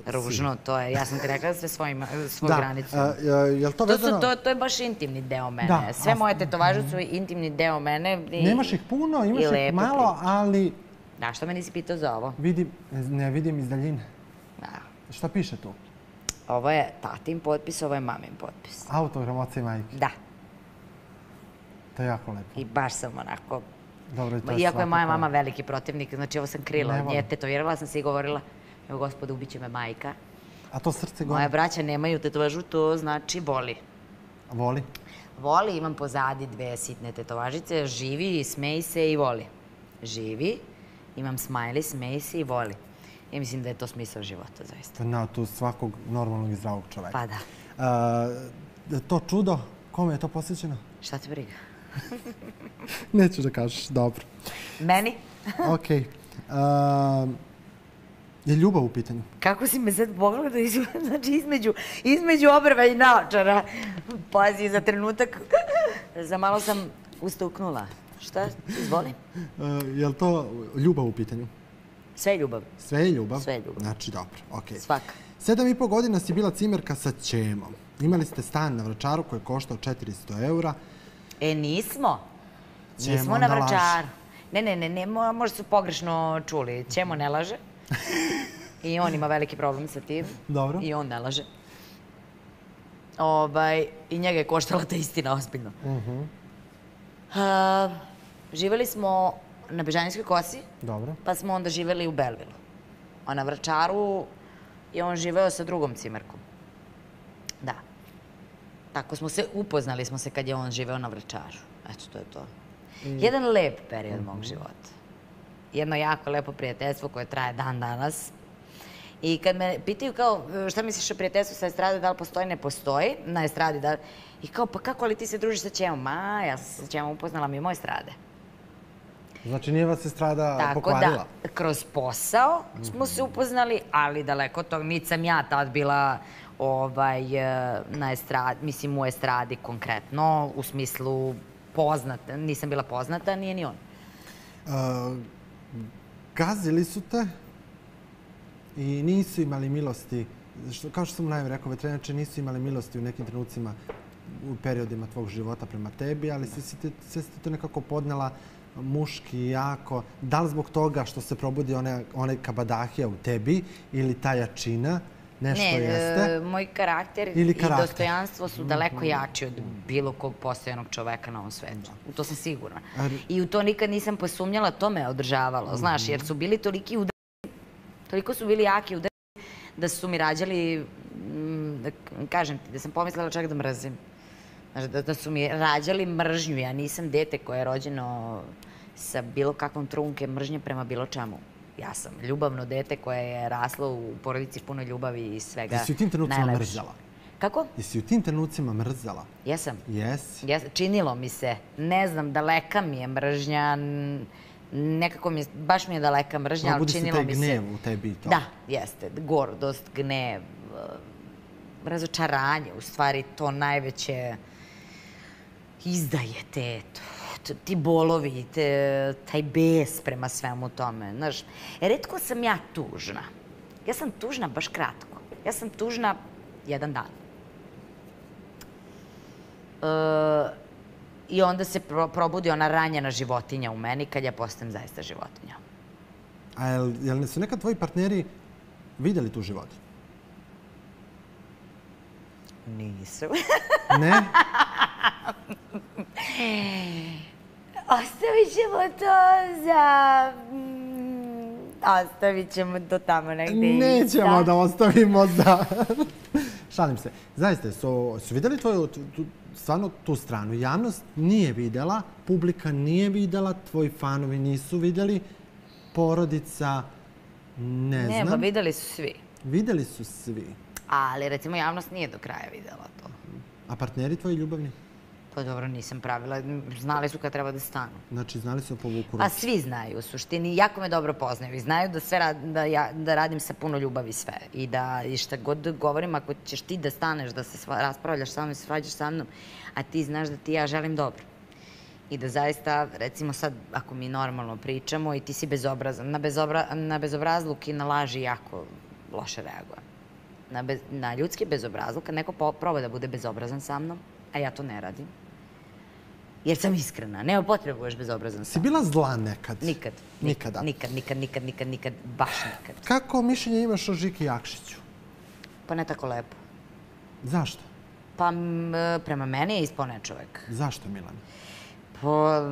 Ružno, to je, ja sam ti rekla sve svoju granicu.
Jel to vezano?
To je baš intimni deo mene. Sve moje tetovaže su intimni deo mene.
Nemaš ih puno, imaš ih malo, ali...
Da, što me nisi pitao za ovo?
Ne vidim iz daljine. Šta piše tu?
Ovo je tatin potpis, ovo je mamin potpis.
Autogram oca i majke?
Da.
To je jako lepo.
I baš sam onako...
Iako
je moja mama veliki protivnik, znači ovo sam krila od nje, tetovirala sam se i govorila, evo gospode, ubiće me majka.
A to srce gore?
Moja braća nemaju tetovažu, to znači voli.
Voli?
Voli, imam pozadi 2 sitne tetovažice, živi, smeji se i voli. Živi, imam smajli, smeji se i voli. I mislim da je to smisao života, zaista.
Na tu svakog normalnog i zdravog čoveka.
Pa da.
To čudo, kome je to posvećeno?
Šta te briga?
Neću da kažeš, dobro.
Meni?
Okej. Je ljubav u pitanju?
Kako si me sad pogledao, znači između obrva i naočara. Pazi, za trenutak, za malo sam ustuknula. Šta? Izvoli.
Je li to ljubav u pitanju?
Sve je ljubav.
Sve je ljubav?
Sve je ljubav.
Znači, dobro, okej.
Svaka.
7,5 godina si bila cimerka sa ćemom. Imali ste stan na Vračaru koji je koštao 400 €.
Nismo. Nismo na Vračaru. Ne, možda su pogrešno čuli. Ćemo ne laže. I on ima veliki problem sa tim.
Dobro.
I on ne laže. I njega je koštala ta istina, ozbiljno. Živeli smo na Bežanijskoj kosi.
Dobro.
Pa smo onda živeli u Belvilu. A na Vračaru je on živeo sa drugom cimerkom. Da. Tako smo se, upoznali smo se kad je on živeo na Vračaru. Eto, to je to. Jedan lep period mog života. Jedno jako lepo prijateljstvo koje traje dan danas. I kad me pitaju kao, šta misliš o prijateljstvu sa estrade, da li postoji, ne postoji, na estradi, da... I kao, pa kako li ti se družiš sa ćemom? Ja sam sa ćemom upoznala mimo estrade.
Znači nije vas estrada pokvarila?
Tako da, kroz posao smo se upoznali, ali daleko od toga, niti sam ja tad bila na estradi, mislim u estradi konkretno, u smislu poznata, nisam bila poznata, nije ni on.
Gazili su te i nisu imali milosti, kao što sam najve rekao, veterinarče nisu imali milosti u nekim trenucima, u periodima tvog života prema tebi, ali sve si to nekako podnela muški jako. Da li zbog toga što se probudi onaj kabadahija u tebi ili ta jačina, nešto jeste?
Ne, moj karakter i dostojanstvo su daleko jači od bilo kog postojanog čoveka na ovom svetu. U to sam sigurna. I u to nikad nisam posumnjala, to me održavalo, znaš, jer su bili toliki udarci, toliko su bili jaki udarci da su mi rađali, kažem ti, da sam pomislila čak da mrzim. Da su mi rađali mržnju. Ja nisam dete koje je rođeno sa bilo kakvom trunke mržnje prema bilo čemu. Ja sam ljubavno dete koje je raslo u porodici puno ljubavi i svega najlepše.
Jesi u tim trenucima mrzala?
Kako?
Jesi u tim trenucima mrzala?
Jesam.
Jesi?
Činilo mi se. Ne znam, daleka mi je mržnja. Nekako mi je, baš mi je daleka mržnja, ali činilo mi se...
Probudi se taj gnev u tebi i to?
Da, jeste. Gordost, gnev, razočaranje, u stvari to najveće izdaje ti bolovi, taj bes prema svemu tome. Znaš, retko sam ja tužna. Ja sam tužna baš kratko. Ja sam tužna 1 dan. I onda se probudi ona ranjena životinja u meni kad ja postajem zaista životinja.
A jel su nekad tvoji partneri vidjeli tu životinju?
Nisu.
Ne?
Ostavit ćemo to za... Ostavit ćemo to tamo negde.
Nećemo da ostavimo za... Šalim se. Zaista, su vidjeli tvoju, stvarno tu stranu? Javnost nije vidjela, publika nije vidjela, tvoji fanovi nisu vidjeli, porodica, ne znam.
Nema, vidjeli su svi.
Vidjeli su svi.
Ali, recimo, javnost nije do kraja vidjela to.
A partneri tvoji ljubavni?
Pa dobro, nisam pravila. Znali su kad treba da stanu.
Znači, znali su povuku ruku.
Pa svi znaju u suštini. Jako me dobro poznaju. I znaju da radim sa puno ljubavi sve. I šta god govorim, ako ćeš ti da staneš, da se raspravljaš sa mnom, se svađaš sa mnom, a ti znaš da ti ja želim dobro. I da zaista, recimo sad, ako mi normalno pričamo i ti si bezobrazan, na bezobrazluk i na laži jako loše reagujem. Na ljudski bezobrazluk, kad neko proba da bude bezobrazan sa mnom, a ja to ne radim. Jer sam iskrena. Nema potrebe budeš bezobrazan
Si
sam.
bila zla nekad?
Nikad.
Nikada?
Nikad. Baš nikad.
Kako mišljenje imaš o Žiki Jakšiću?
Pa ne tako lepo.
Zašto?
Pa prema meni je ispao nečovek.
Zašto, Milana?
Pa...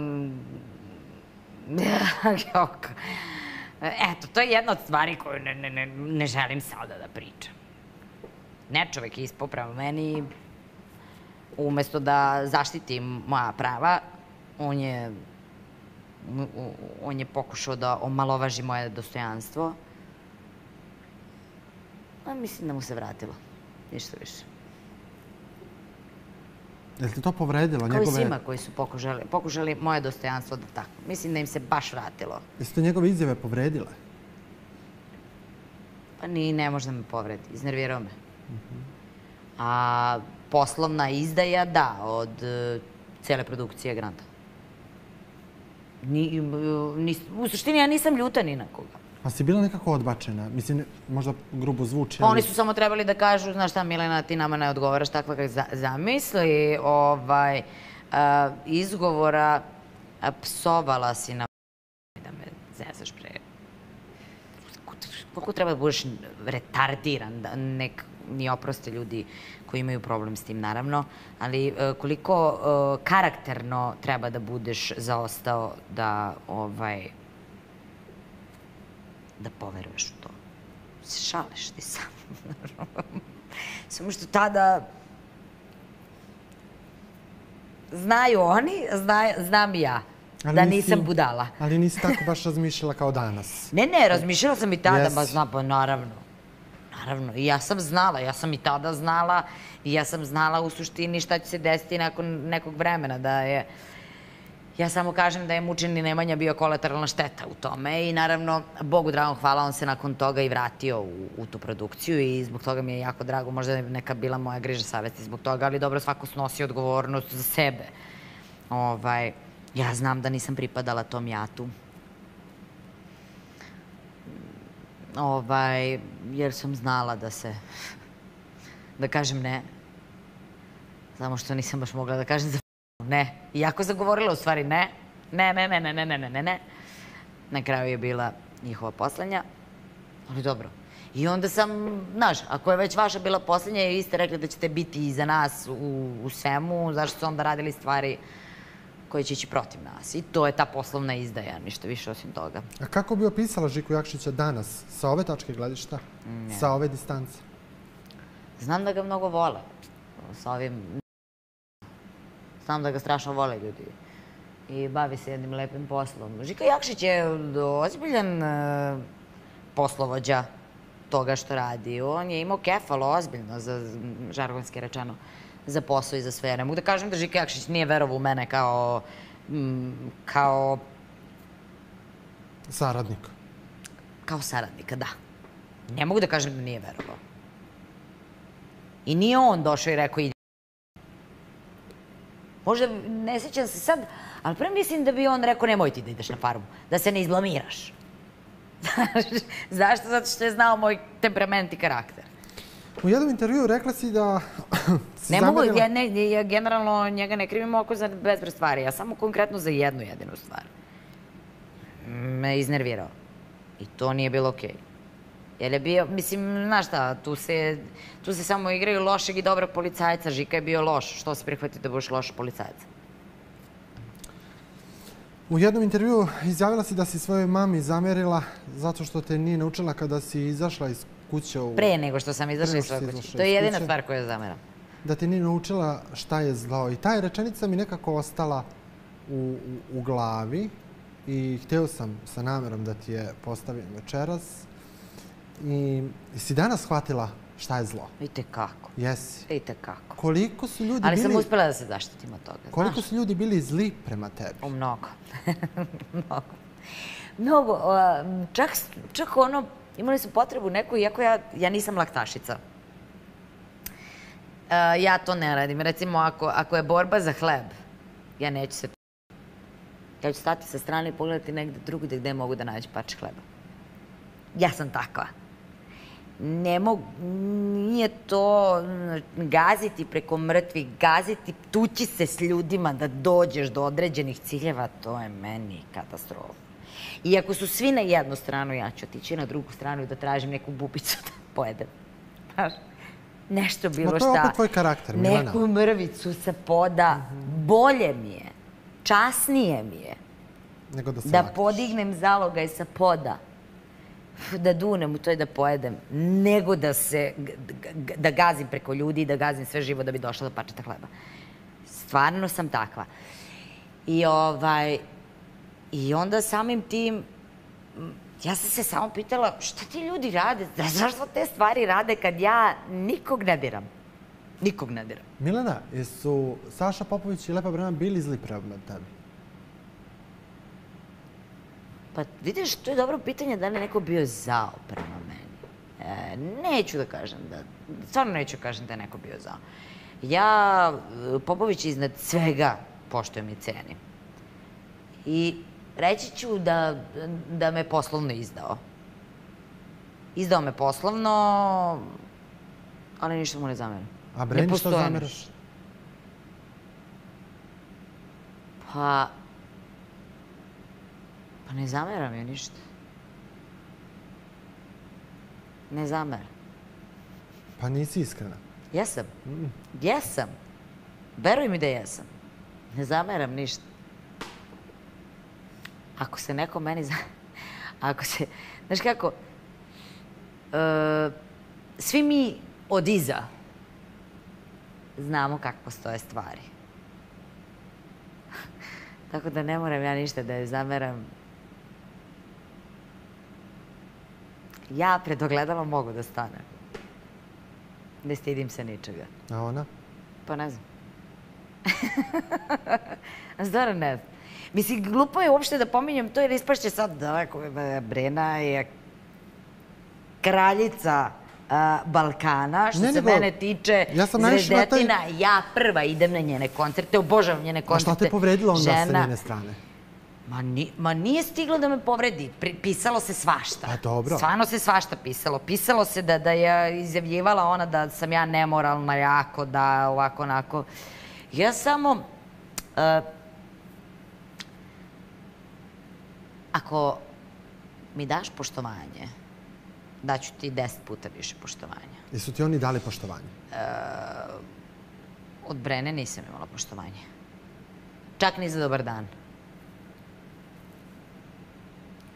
Eto, to je jedna od stvari koju ne želim sada da pričam. Nečovek je ispao prema meni. Umesto da zaštiti moja prava, on je pokušao da omalovaži moje dostojanstvo. A mislim da mu se vratilo. Ništa više.
Je li te to povredilo?
Kao i svima koji su pokušali moje dostojanstvo da tako. Mislim da im se baš vratilo.
Jesi to njegove izjave povredile?
Pa ne može da me povredi. Iznervirao me. A poslovna izdaja, da, od cele produkcije Granta. U suštini ja nisam ljuta ni na koga.
A si bila nekako odbačena? Mislim, možda grubo zvuči,
Pa oni su samo trebali da kažu, znaš šta, Milena, ti nama ne odgovaraš takva kak zamisli, izgovora, psovala si na da me zezaš pre. Koliko treba da budeš retardiran, nek mi oproste ljudi koji imaju problem s tim, naravno, ali koliko karakterno treba da budeš zaostao da poveruješ u to. Se šališ ti sam. Samo što tada znaju oni, znam i ja da nisam budala.
Ali nisi tako baš razmišljala kao danas.
Ne, razmišljala sam i tada, pa naravno. Naravno, i ja sam znala, ja sam i tada znala i ja sam znala u suštini šta će se desiti nakon nekog vremena, da je... Ja samo kažem da je mučeni Nemanja bio kolateralna šteta u tome i naravno, Bogu dragom hvala, on se nakon toga i vratio u tu produkciju i zbog toga mi je jako drago, možda je neka bila moja griža savesti zbog toga, ali dobro, svako snosi odgovornost za sebe. Ja znam da nisam pripadala tom jatu. Jer sam znala da kažem ne. Samo što nisam baš mogla da kažem za ne. Iako sam govorila u stvari ne. Ne. Na kraju je bila njihova poslednja. Ali dobro. I onda sam, znaš, ako je već vaša bila poslednja i vi ste rekli da ćete biti iza nas u svemu, zašto su onda radili stvari koje će ići protiv nas. I to je ta poslovna izdaja, ništa više osim toga.
A kako bi opisala Žiku Jakšića danas, sa ove tačke gledišta, sa ove distance?
Znam da ga mnogo vole. Sa ovim... Znam da ga strašno vole ljudi. I bavi se jednim lepim poslom. Žika Jakšić je ozbiljan poslovođa toga što radi. On je imao kefalo ozbiljno, žargonski rečeno, za posao i za sve. Ne mogu da kažem da Žika Jakšić nije verovao u mene kao...
Saradnik.
Kao saradnika, da. Ne mogu da kažem da nije verovao. I nije on došao i rekao ide. Možda ne sjećam se sad, ali pre mislim da bi on rekao nemoj ti da ideš na farmu, da se ne izblamiraš. Zašto? Zato što je znao moj temperament i karakter.
U jednom intervjuu rekla si da
Ne mogu, ja generalno njega ne krivim oko za bezbroj stvari, ja samo konkretno za jednu jedinu stvar. Me iznervirao. I to nije bilo okej. Jer je bio, mislim, znaš šta, tu se samo igraju lošeg i dobrog policajca. Žika je bio loš. Što se prihvati da budeš loš policajac?
U jednom intervjuu izjavila si da si svojoj mami zamerila zato što te nije naučila kada si izašla iz kuće.
Pre nego što sam izašla iz svoje kuće. To je jedina stvar koju zameram.
Da ti nije naučila šta je zlo. I ta rečenica mi nekako ostala u glavi i hteo sam sa namerom da ti je postavim večeras. I si danas shvatila šta je zlo?
Vidite kako.
Jesi.
Vidite kako.
Koliko su ljudi bili...
Ali sam uspela da se zaštitim od toga.
Koliko su ljudi bili zli prema tebi?
Mnogo. Mnogo. Mnogo. Čak ono, imali su potrebu neku, iako ja nisam laktašica. Ja to ne radim. Recimo, ako je borba za hleb, ja neću se... Ja ću stati sa strane i pogledati negde drugde gde mogu da nađu parče hleba. Ja sam takva. Ne mogu, nije to gaziti preko mrtvih, gaziti, tući se s ljudima da dođeš do određenih ciljeva, to je meni katastrofa. I ako su svi na jednu stranu, ja ću otići na drugu stranu i da tražim neku bubicu da pojedem. Znaš, nešto bilo šta.
To je opet tvoj karakter, Milena.
Neku mrvicu sa poda, bolje mi je, časnije mi je da podignem zalogaj sa poda, da dunem u to i da pojedem, nego da gazim preko ljudi i da gazim sve živo da bi došla do parčeta hleba. Stvarno sam takva. I onda samim tim, ja sam se samo pitala šta ti ljudi rade, zašto te stvari rade kad ja nikog ne diram. Nikog ne diram.
Milena, jesu Saša Popović i Lepa Brena bili zli prema tebi?
Pa vidiš, to je dobro pitanje da li je neko bio zao prema meni. Neću da kažem da, stvarno neću da kažem da je neko bio zao. Ja Popović iznad svega poštujem i cenim. I reći ću da me poslovno izdao. Izdao me poslovno, ali ništa mu ne zameram.
A Breni što zameraš?
Pa ne zameram joj ništa. Ne zameram.
Pa nisi iskrena.
Jesam. Jesam. Veruj mi da jesam. Ne zameram ništa. Ako se neko meni... Ako se... Znaš kako? Svi mi od iza znamo kako postoje stvari. Tako da ne moram ja ništa da je zameram. Ja pred ogledalom mogu da stanem. Ne stidim se ničega.
A ona?
Pa ne znam. Stvarno ne znam. Mislim, glupo je uopšte da pominjem to jer ispašće sad da Brena je kraljica Balkana, što se mene tiče, Zvezdetina, ja prva idem na njene koncerte, obožavam njene koncerte.
A šta te povredilo onda sa njene strane?
Ma nije stiglo da me povredi, pisalo se svašta.
Pa dobro.
Stvarno se svašta pisalo. Pisalo se da je izjavljivala ona da sam ja nemoralna jako, da ovako, onako. Ja samo... Ako mi daš poštovanje, daću ti 10 puta više poštovanja.
Jesu ti oni dali poštovanje?
Od Brene nisam imala poštovanje. Čak ni za dobar dan.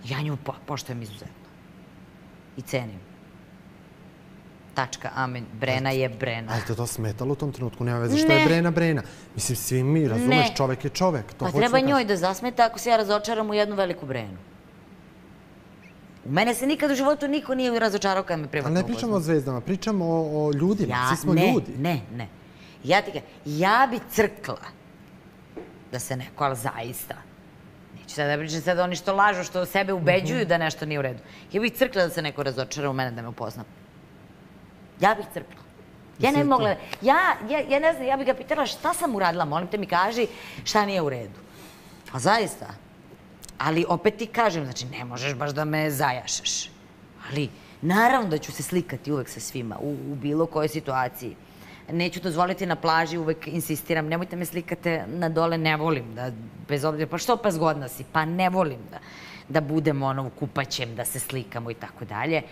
Ja nju poštujem izuzetno. I cenim. Tačka, amen. Brena je Brena.
Ali te to smetalo u tom trenutku? Nema veze što je Brena Brena. Mislim, svi mi, razumeš, čovek je čovek.
Pa treba njoj da zasmeta ako se ja razočaram u jednu veliku Brenu. U mene se nikad u životu niko nije razočarao kada me privatno upoznao.
Ali ne pričamo o zvezdama, pričamo o ljudima. Svi smo ljudi.
Ne. Ja bi crkla da se neko, ali zaista. Neću sad da pričam sad oni što lažu, što sebe ubeđuju da nešto nije u redu. Ja bih crkla da se neko razočara u mene da me upozna. Ja bih crkla. Ja ne mogla... Ja ne znam, ja bih ga pitala šta sam uradila, molim te mi kaži šta nije u redu. Pa zaista. Ali opet ti kažem, znači ne možeš baš da me zajašeš. Ali naravno da ću se slikati uvek sa svima, u bilo kojoj situaciji. Neću dozvoliti na plaži, uvek insistiram, nemojte me slikate na dole, ne volim da, bez obzira, pa što pa zgodna si, pa ne volim da budem u kupaćem, da se slikamo i tako dalje.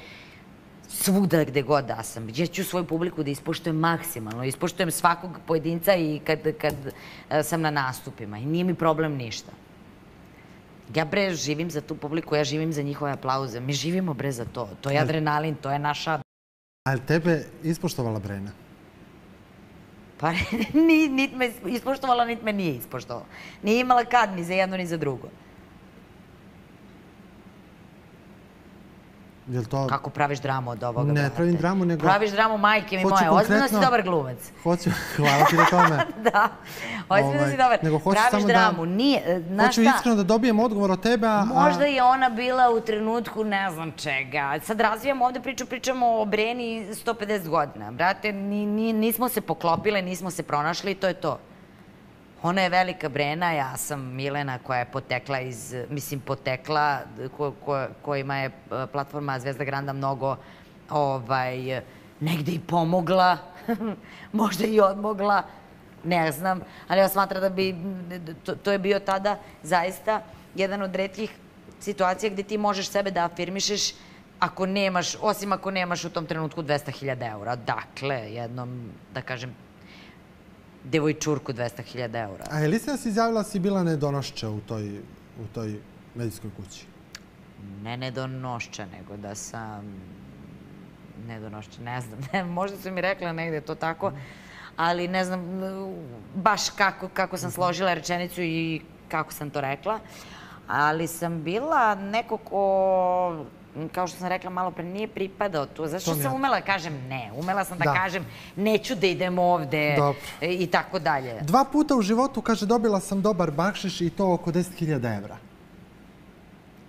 Svuda gde god da sam. Ja ću svoju publiku da ispoštujem maksimalno. Ispoštujem svakog pojedinca i kad sam na nastupima. I nije mi problem ništa. Ja živim za tu publiku, ja živim za njihove aplauze. Mi živimo za to. To je adrenalin, to je naša...
Ali tebe ispoštovala Brena?
Pa nit me ispoštovala, nit me nije ispoštovala. Nije imala kad ni za jedno ni za drugo. Kako praviš dramu od ovoga, brate?
Ne pravim dramu, nego...
Praviš dramu, majke mi moje. Ozbiljno si dobar glumac.
Hvala ti na tome.
Da, ozbiljno si dobar. Praviš dramu.
Hoću iskreno da dobijem odgovor od tebe, a...
Možda je ona bila u trenutku ne znam čega. Sad razvijamo ovde priču, pričamo o Breni 150 godina. Brate, nismo se poklopile, nismo se pronašli i to je to. Ona je velika Brena, ja sam Milena koja je potekla iz, mislim potekla, kojima je platforma Zvezda Granda mnogo negde i pomogla, možda i odmogla, ne znam, ali ja smatram da bi, to je bio tada zaista jedan od retkih situacija gde ti možeš sebe da afirmišeš ako nemaš, osim ako nemaš u tom trenutku 200.000 eura. Dakle, jednom, da kažem, devojčurku 200.000 eura.
A je li se izjavila si bila nedonošća u toj medijskoj kući?
Ne nedonošća, nego da sam nedonošća, ne znam. Možda su mi rekla negde to tako, ali ne znam baš kako sam složila rečenicu i kako sam to rekla. Ali sam bila neko ko, kao što sam rekla malo pre, nije pripadao tu. Zašto sam umela kažem ne? Umela sam da kažem neću da idem ovde i tako dalje.
2 puta u životu, kaže, dobila sam dobar bakšiš i to oko 10.000 evra.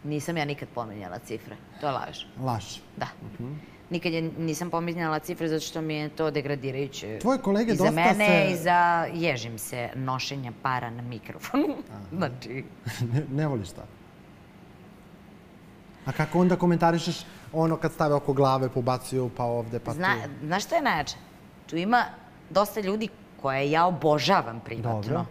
Nisam ja nikad pominjala cifre. To je laž.
Laž.
Da. Nikad nisam pominjala cifre zato što mi je to degradirajuće.
Tvoje kolege dosta se...
I za mene i za, ježim se, nošenja para na mikrofonu. Znači...
Ne voliš tako? A kako onda komentarišeš ono kad stave oko glave, pobacuju pa ovde, pa tu?
Znaš šta je najjače? Tu ima dosta ljudi koje ja obožavam privatno.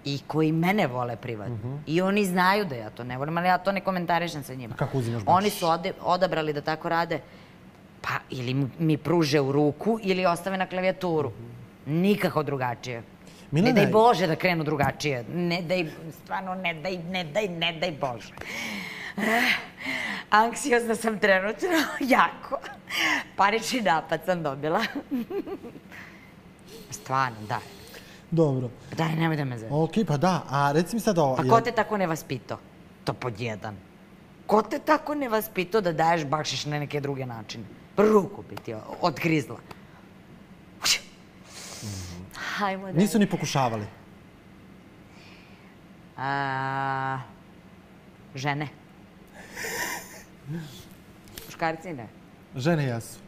I koji mene vole privatno. I oni znaju da ja to ne volim, ali ja to ne komentarišem sa njima.
A kako uzimaš baš?
Oni su odabrali da tako rade, pa ili mi pruže u ruku ili ostave na klavijaturu. Nikako drugačije. Ne daj Bože da krenu drugačije. Ne daj, stvarno ne daj Bože. Anksiozna sam trenutno, jako. Panični napad sam dobila. Stvarno, daj.
Dobro.
Daj, nemoj da me zove.
Ok, pa da. A reci mi sad ovo...
Pa ko te tako ne vaspitao? To pod jedan. Ko te tako ne vaspitao da daješ bakšiš na neke druge načine? Ruku bi ti odgrizla. Hajmo da...
Nisu ni pokušavali?
Žene. Muškarci ne.
Žene jesu.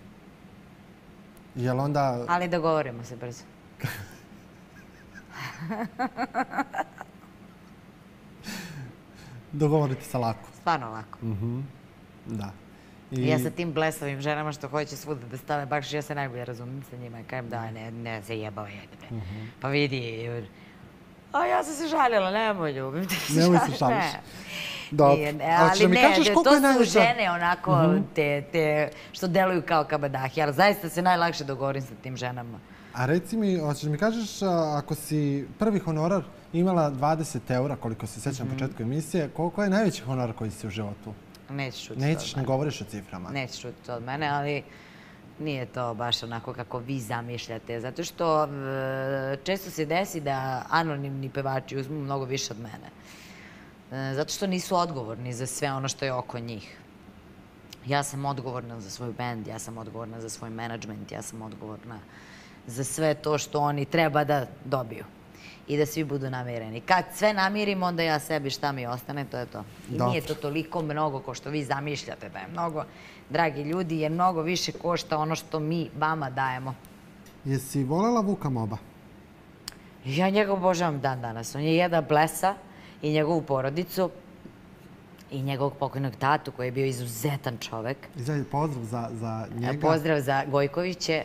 Jel onda...
Ali dogovorimo se brzo.
Dogovorite se lako.
Stvarno lako.
Da.
Ja sa tim blesavim ženama što hoće svuda da stave bakšiš, ja se najbolje razumim sa njima. Kajem da, ne se jebao jebe. Pa vidi, a ja sam se žaljela, nemoj ljubim te se žaljela.
Nemoj se žališ. Dobro.
Ali ne, to su žene onako te što deluju kao kabadahi, ali zaista se najlakše dogovorim sa tim ženama.
A reci mi, hoćeš mi kažeš, ako si prvi honorar imala 20 eura, koliko se sjećam na početku emisije, koliko je najveći honorar koji si u životu?
Nećeš čuti to od mene.
Nećeš, ne govoriš o ciframa.
Nećeš čuti to od mene, ali nije to baš onako kako vi zamišljate. Zato što često se desi da anonimni pevači uzmu mnogo više od mene. Zato što nisu odgovorni za sve ono što je oko njih. Ja sam odgovorna za svoj bend, ja sam odgovorna za svoj menadžment, ja sam odgovorna za sve to što oni treba da dobiju. I da svi budu namireni. Kad sve namirim, onda ja sebi šta mi ostane, to je to. I nije to toliko mnogo ko što vi zamišljate da je mnogo. Dragi ljudi, jer mnogo više košta ono što mi vama dajemo.
Jesi volela Vuka Moba?
Ja njega obožavam dan danas. On je jedan blesa i njegovu porodicu. i njegovog pokojnog tatu koji je bio izuzetan čovek.
Pozdrav za njega.
Pozdrav za Gojkoviće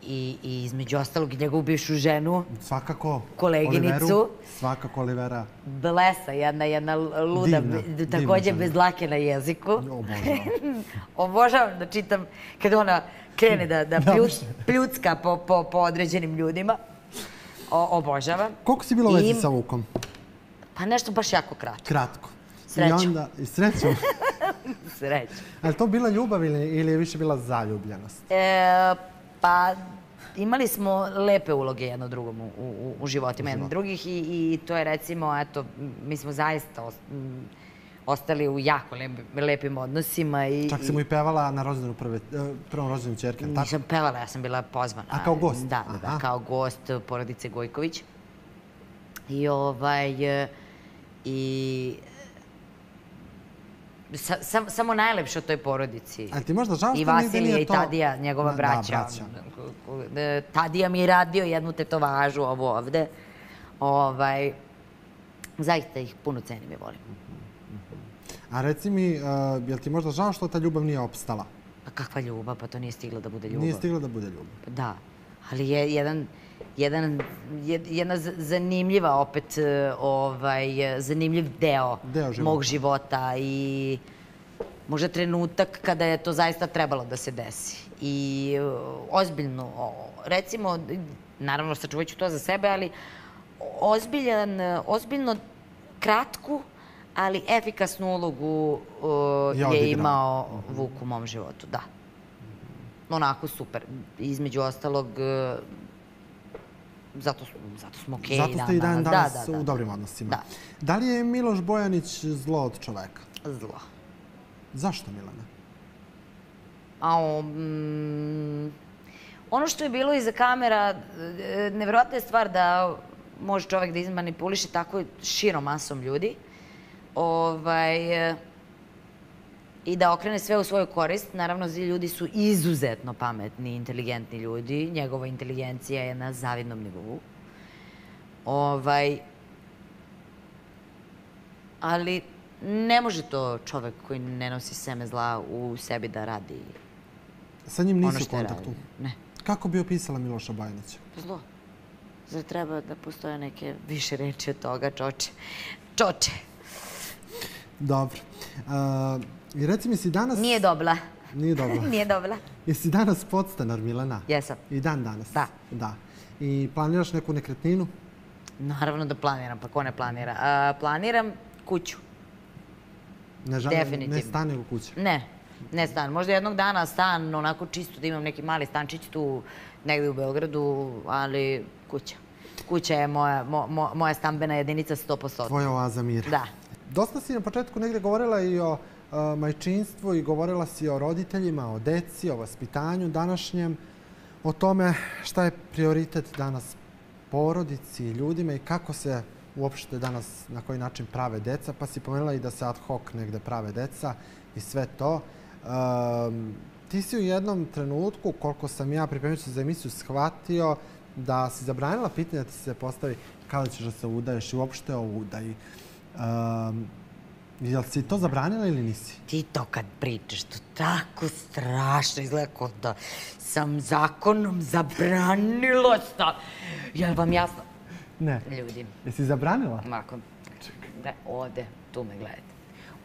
i između ostalog i njegovu bivšu ženu.
Svakako.
Koleginicu.
Oliveru. Svakako Olivera.
Blesa, jedna luda, takođe bez dlake na jeziku.
Obožavam.
Obožavam da čitam kada ona krene da pljucka po određenim ljudima. Obožavam.
Koliko si bila u vezi sa Vukom?
Pa nešto baš jako kratko.
Kratko.
Srećom.
I srećom.
Srećom.
Je li to bila ljubav ili je više bila zaljubljenost?
Pa imali smo lepe uloge jedno drugom u životima jednog drugih i to je recimo, eto, mi smo zaista ostali u jako lepim odnosima.
Čak si mu i pevala na prvom rođenju ćerke, tako?
Nisam pevala, ja sam bila pozvana.
A kao gost?
Da, kao gost porodice Gojković. I samo najlepše o toj porodici.
A ti možda žao što
I
nigde
Vasilija
nije
i
to...
Tadija, njegova braća. Tadija mi je radio jednu tetovažu, ovo ovde. Zaista ih puno cenim i volim.
A reci mi, je li ti možda žao što ta ljubav nije opstala?
A kakva ljubav? Pa to nije stigla da bude ljubav.
Nije stigla da bude ljubav.
Da, ali je jedna zanimljiva opet, zanimljiv deo mog života i možda trenutak kada je to zaista trebalo da se desi. I ozbiljno, recimo, naravno sačuvat ću to za sebe, ali ozbiljno kratku, ali efikasnu ulogu je imao Vuk u mom životu, da. Onako super. Između ostalog, zato smo okej.
Zato ste i dan danas u dobrim odnosima. Da li je Miloš Bojanić zlo od čoveka?
Zlo.
Zašto, Milana?
Ono što je bilo iza kamera, nevjerojatna je stvar da može čovek da izmanipuliše tako širom masom ljudi i da okrene sve u svoju korist. Naravno, ljudi su izuzetno pametni, inteligentni ljudi. Njegova inteligencija je na zavidnom nivou. Ali ne može to čovek koji ne nosi seme zla u sebi da radi.
Sa njim nisi u kontaktu?
Ne.
Kako bi opisala Miloša Bojanića?
Zlo. Zar treba da postoje neke više reči od toga, čoče? Čoče.
Dobro. I reci mi si danas...
Nije dobila.
Nije dobila.
Nije dobila.
Jesi danas podstanar, Milana?
Jesam.
I dan danas?
Da.
Da. I planiraš neku nekretninu?
Naravno da planiram, pa ko ne planira? Planiram kuću. Definitivno.
Ne stan nego kuća?
Ne stan. Možda jednog dana stan, onako čisto da imam neki mali stančić tu negde u Beogradu, ali kuća. Kuća je moja stambena jedinica 100%.
Tvoja oaza mira.
Da.
Dosta si na početku negde govorila i o majčinstvu i govorila si o roditeljima, o deci, o vaspitanju današnjem, o tome šta je prioritet danas porodici i ljudima i kako se uopšte danas, na koji način prave deca, pa si pomenula i da se ad hoc negde prave deca i sve to. Ti si u jednom trenutku, koliko sam ja pripremajući za emisiju, shvatio da si zabranila pitanje da ti se postavi kada ćeš da se udaješ i uopšte o udaji. Jel si to zabranila ili nisi?
Ti to kad pričaš, to tako strašno izgleda kao da sam zakonom zabranila stav. Je li vam jasno?
Ne.
Ljudi.
Jesi zabranila?
Mako, ode, tu me gledajte.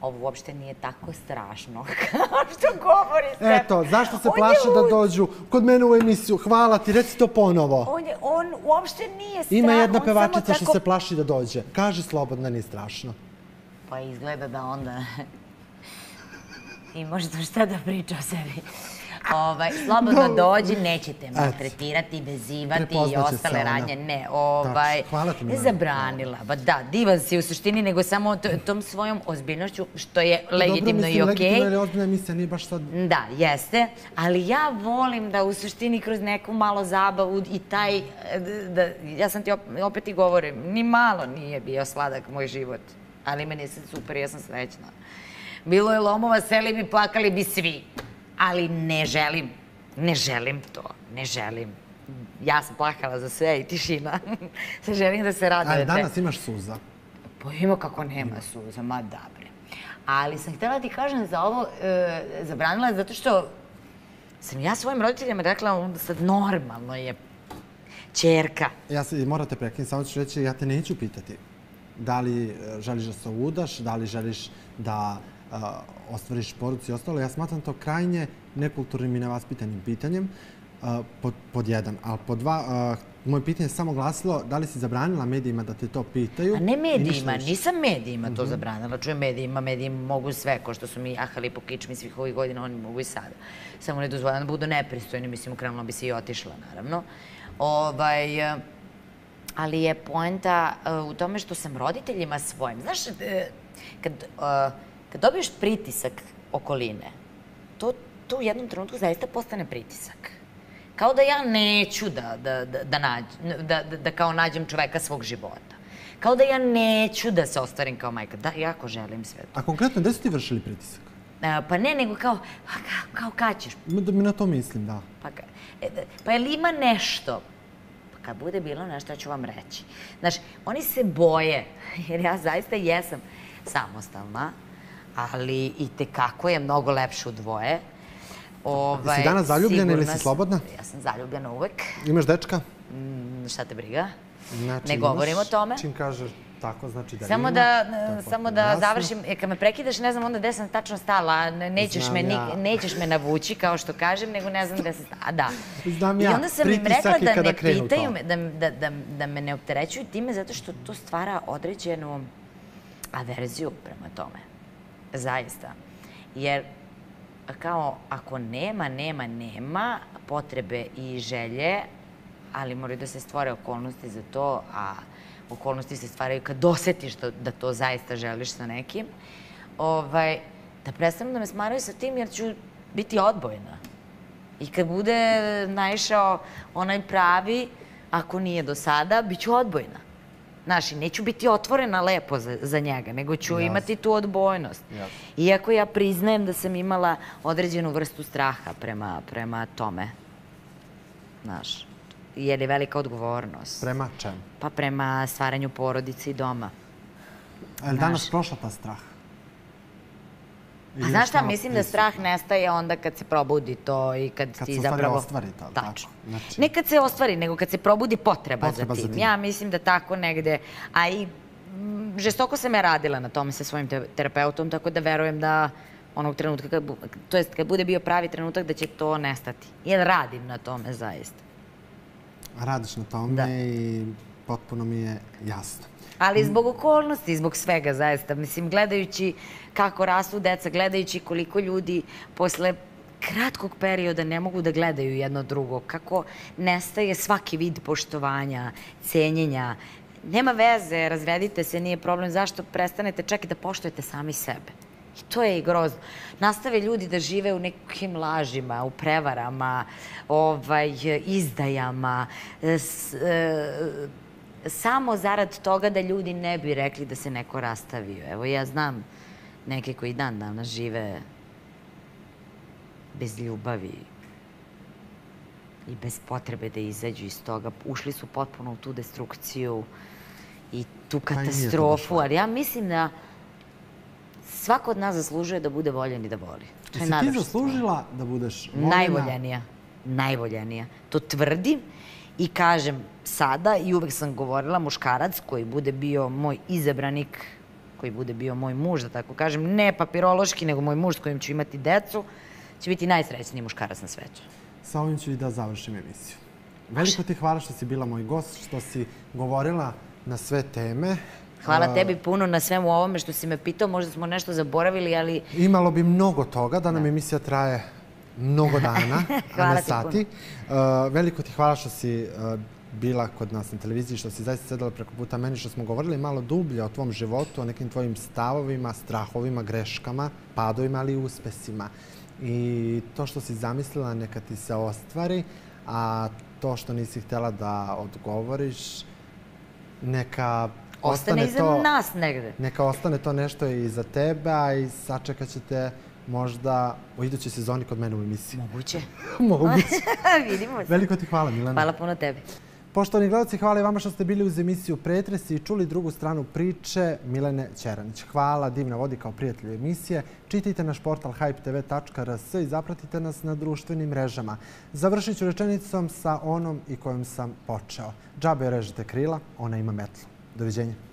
Ovo uopšte nije tako strašno kao što govori Stefan.
Eto, zašto se plaše da dođu kod mene u emisiju? Hvala ti, reci to ponovo.
On uopšte nije strašno.
Ima jedna pevačica što se plaši da dođe. Kaži slobodno, nije strašno.
Pa izgleda da onda i možda šta da priča o sebi. Slobodno dođi, nećete maltretirati, vezivati i ostale radnje. Ne, ne zabranila. Ba da, divan si u suštini, nego samo tom svojom ozbiljnošću, što je legitimno i okej.
Dobro, mislim, legitimno je ozbiljna emisija, nije baš sad...
Da, jeste, ali ja volim da u suštini kroz neku malo zabavu i taj, ja sam ti opet i govorim, ni malo nije bio sladak moj život, ali meni je sad super, ja sam srećna. Bilo je lomova, seli bi, plakali bi svi. Ali ne želim to, ne želim. Ja sam plakala za sve i tišina. Sad želim da se radujete.
Ali danas imaš suza.
Pa ima kako nema suza, ma da bre. Ali sam htjela da ti kažem za ovo, zabranila zato što sam ja svojim roditeljima rekla, onda sad normalno je ćerka.
Ja se morate prekinuti, samo ću reći, ja te neću pitati da li želiš da se udaš, da li želiš da ostvariš porodicu i ostalo. Ja smatram to krajnje nekulturnim i nevaspitanim pitanjem, pod jedan. Ali pod dva, moje pitanje je samo glasilo da li si zabranila medijima da te to pitaju.
A ne medijima, nisam medijima to zabranila. Čujem medijima mogu sve, ko što su mi jahali po kičmi svih ovih godina, oni mogu i sada. Samo ne dozvoljam da budu nepristojni, mislim, ukrenula bi se i otišla, naravno. Ali je poenta u tome što sam roditeljima svojim. Znaš, kad dobiješ pritisak okoline, to u jednom trenutku zaista postane pritisak. Kao da ja neću da kao nađem čoveka svog života. Kao da ja neću da se ostvarim kao majka. Da, jako želim sve to.
A konkretno, gde su ti vršili pritisak?
Pa ne, nego kao kad ćeš?
Da mi na to mislim, da.
Pa je li ima nešto? Pa kad bude bilo nešto, ja ću vam reći. Znaš, oni se boje, jer ja zaista jesam samostalna, ali i tekako je mnogo lepše u dvoje.
Si danas zaljubljena ili si slobodna?
Ja sam zaljubljena uvek.
Imaš dečka?
Šta te briga? Ne govorim o tome.
Čim kažeš tako, znači da
ima. Samo da završim, kad me prekidaš, ne znam onda gde sam tačno stala, nećeš me navući, kao što kažem, nego ne znam gde sam stala. Da.
Znam ja, pritisak i kada krenu to.
I onda sam im rekla da me ne opterećuju time, zato što to stvara određenu averziju prema tome. Zaista. Jer kao ako nema potrebe i želje, ali moraju da se stvore okolnosti za to, a okolnosti se stvaraju kad osetiš da to zaista želiš sa nekim, da prestanu da me smaraju sa tim jer ću biti odbojna. I kad bude naišao onaj pravi, ako nije do sada, bit ću odbojna. Znaš, neću biti otvorena lepo za njega, nego ću imati tu odbojnost. Iako ja priznajem da sam imala određenu vrstu straha prema tome. Znaš, jer je velika odgovornost.
Prema čemu?
Pa prema stvaranju porodice i doma.
Je li danas prošla ta strah?
A znaš šta, mislim da strah nestaje onda kad se probudi to i kad ti zapravo...
Kad se ostvari to, tako?
Ne kad se ostvari, nego kad se probudi potreba za tim. Ja mislim da tako negde, a i žestoko sam ja radila na tome sa svojim terapeutom, tako da verujem da onog trenutka, to jest kad bude bio pravi trenutak da će to nestati. Jer radim na tome zaista.
Radiš na tome i potpuno mi je jasno.
Ali zbog okolnosti, zbog svega zaista. Mislim, gledajući kako rastu deca, gledajući koliko ljudi posle kratkog perioda ne mogu da gledaju jedno drugo, kako nestaje svaki vid poštovanja, cenjenja. Nema veze, razvedite se, nije problem. Zašto prestanete čak i da poštujete sami sebe? I to je i grozno. Nastave ljudi da žive u nekim lažima, u prevarama, izdajama, samo zarad toga da ljudi ne bi rekli da se neko rastavio. Evo, ja znam neke koji dan danas žive bez ljubavi i bez potrebe da izađu iz toga. Ušli su potpuno u tu destrukciju i tu katastrofu. Ali ja mislim da svako od nas zaslužuje da bude voljen i da voli.
Jesi ti zaslužila da budeš voljena?
Najvoljenija. Najvoljenija. To tvrdim i kažem sada i uvek sam govorila, muškarac koji bude bio moj izabranik, koji bude bio moj muž, da tako kažem, ne papirološki, nego moj muž s kojim ću imati decu, će biti najsrećniji muškarac na svetu.
Sa ovim ću i da završim emisiju. Veliko ti hvala što si bila moj gost, što si govorila na sve teme.
Hvala tebi puno na svemu ovome što si me pitao, možda smo nešto zaboravili, ali...
Imalo bi mnogo toga, da nam emisija traje mnogo dana, a ne sati. Veliko ti hvala što si bila kod nas na televiziji, što si zaista sedala preko puta meni, što smo govorili malo dublje o tvom životu, o nekim tvojim stavovima, strahovima, greškama, padovima, ali i uspesima. I to što si zamislila neka ti se ostvari, a to što nisi htjela da odgovoriš, neka
ostane iza nas negde.
Neka ostane to nešto i za tebe, a i sačekat ćete možda u idućoj sezoni kod mene u emisiji.
Moguće.
Moguće.
Vidimo se.
Veliko ti hvala, Milena.
Hvala puno tebi.
Poštovani gledalci, hvala i vama što ste bili uz emisiju Pretres i čuli drugu stranu priče Milene Ćeranić. Hvala Divna vodi kao prijatelju emisije. Čitajte naš portal hypetv.rs i zapratite nas na društvenim mrežama. Završit ću rečenicom sa onom i kojom sam počeo. Džabe režete krila, ona ima metlu. Doviđenja.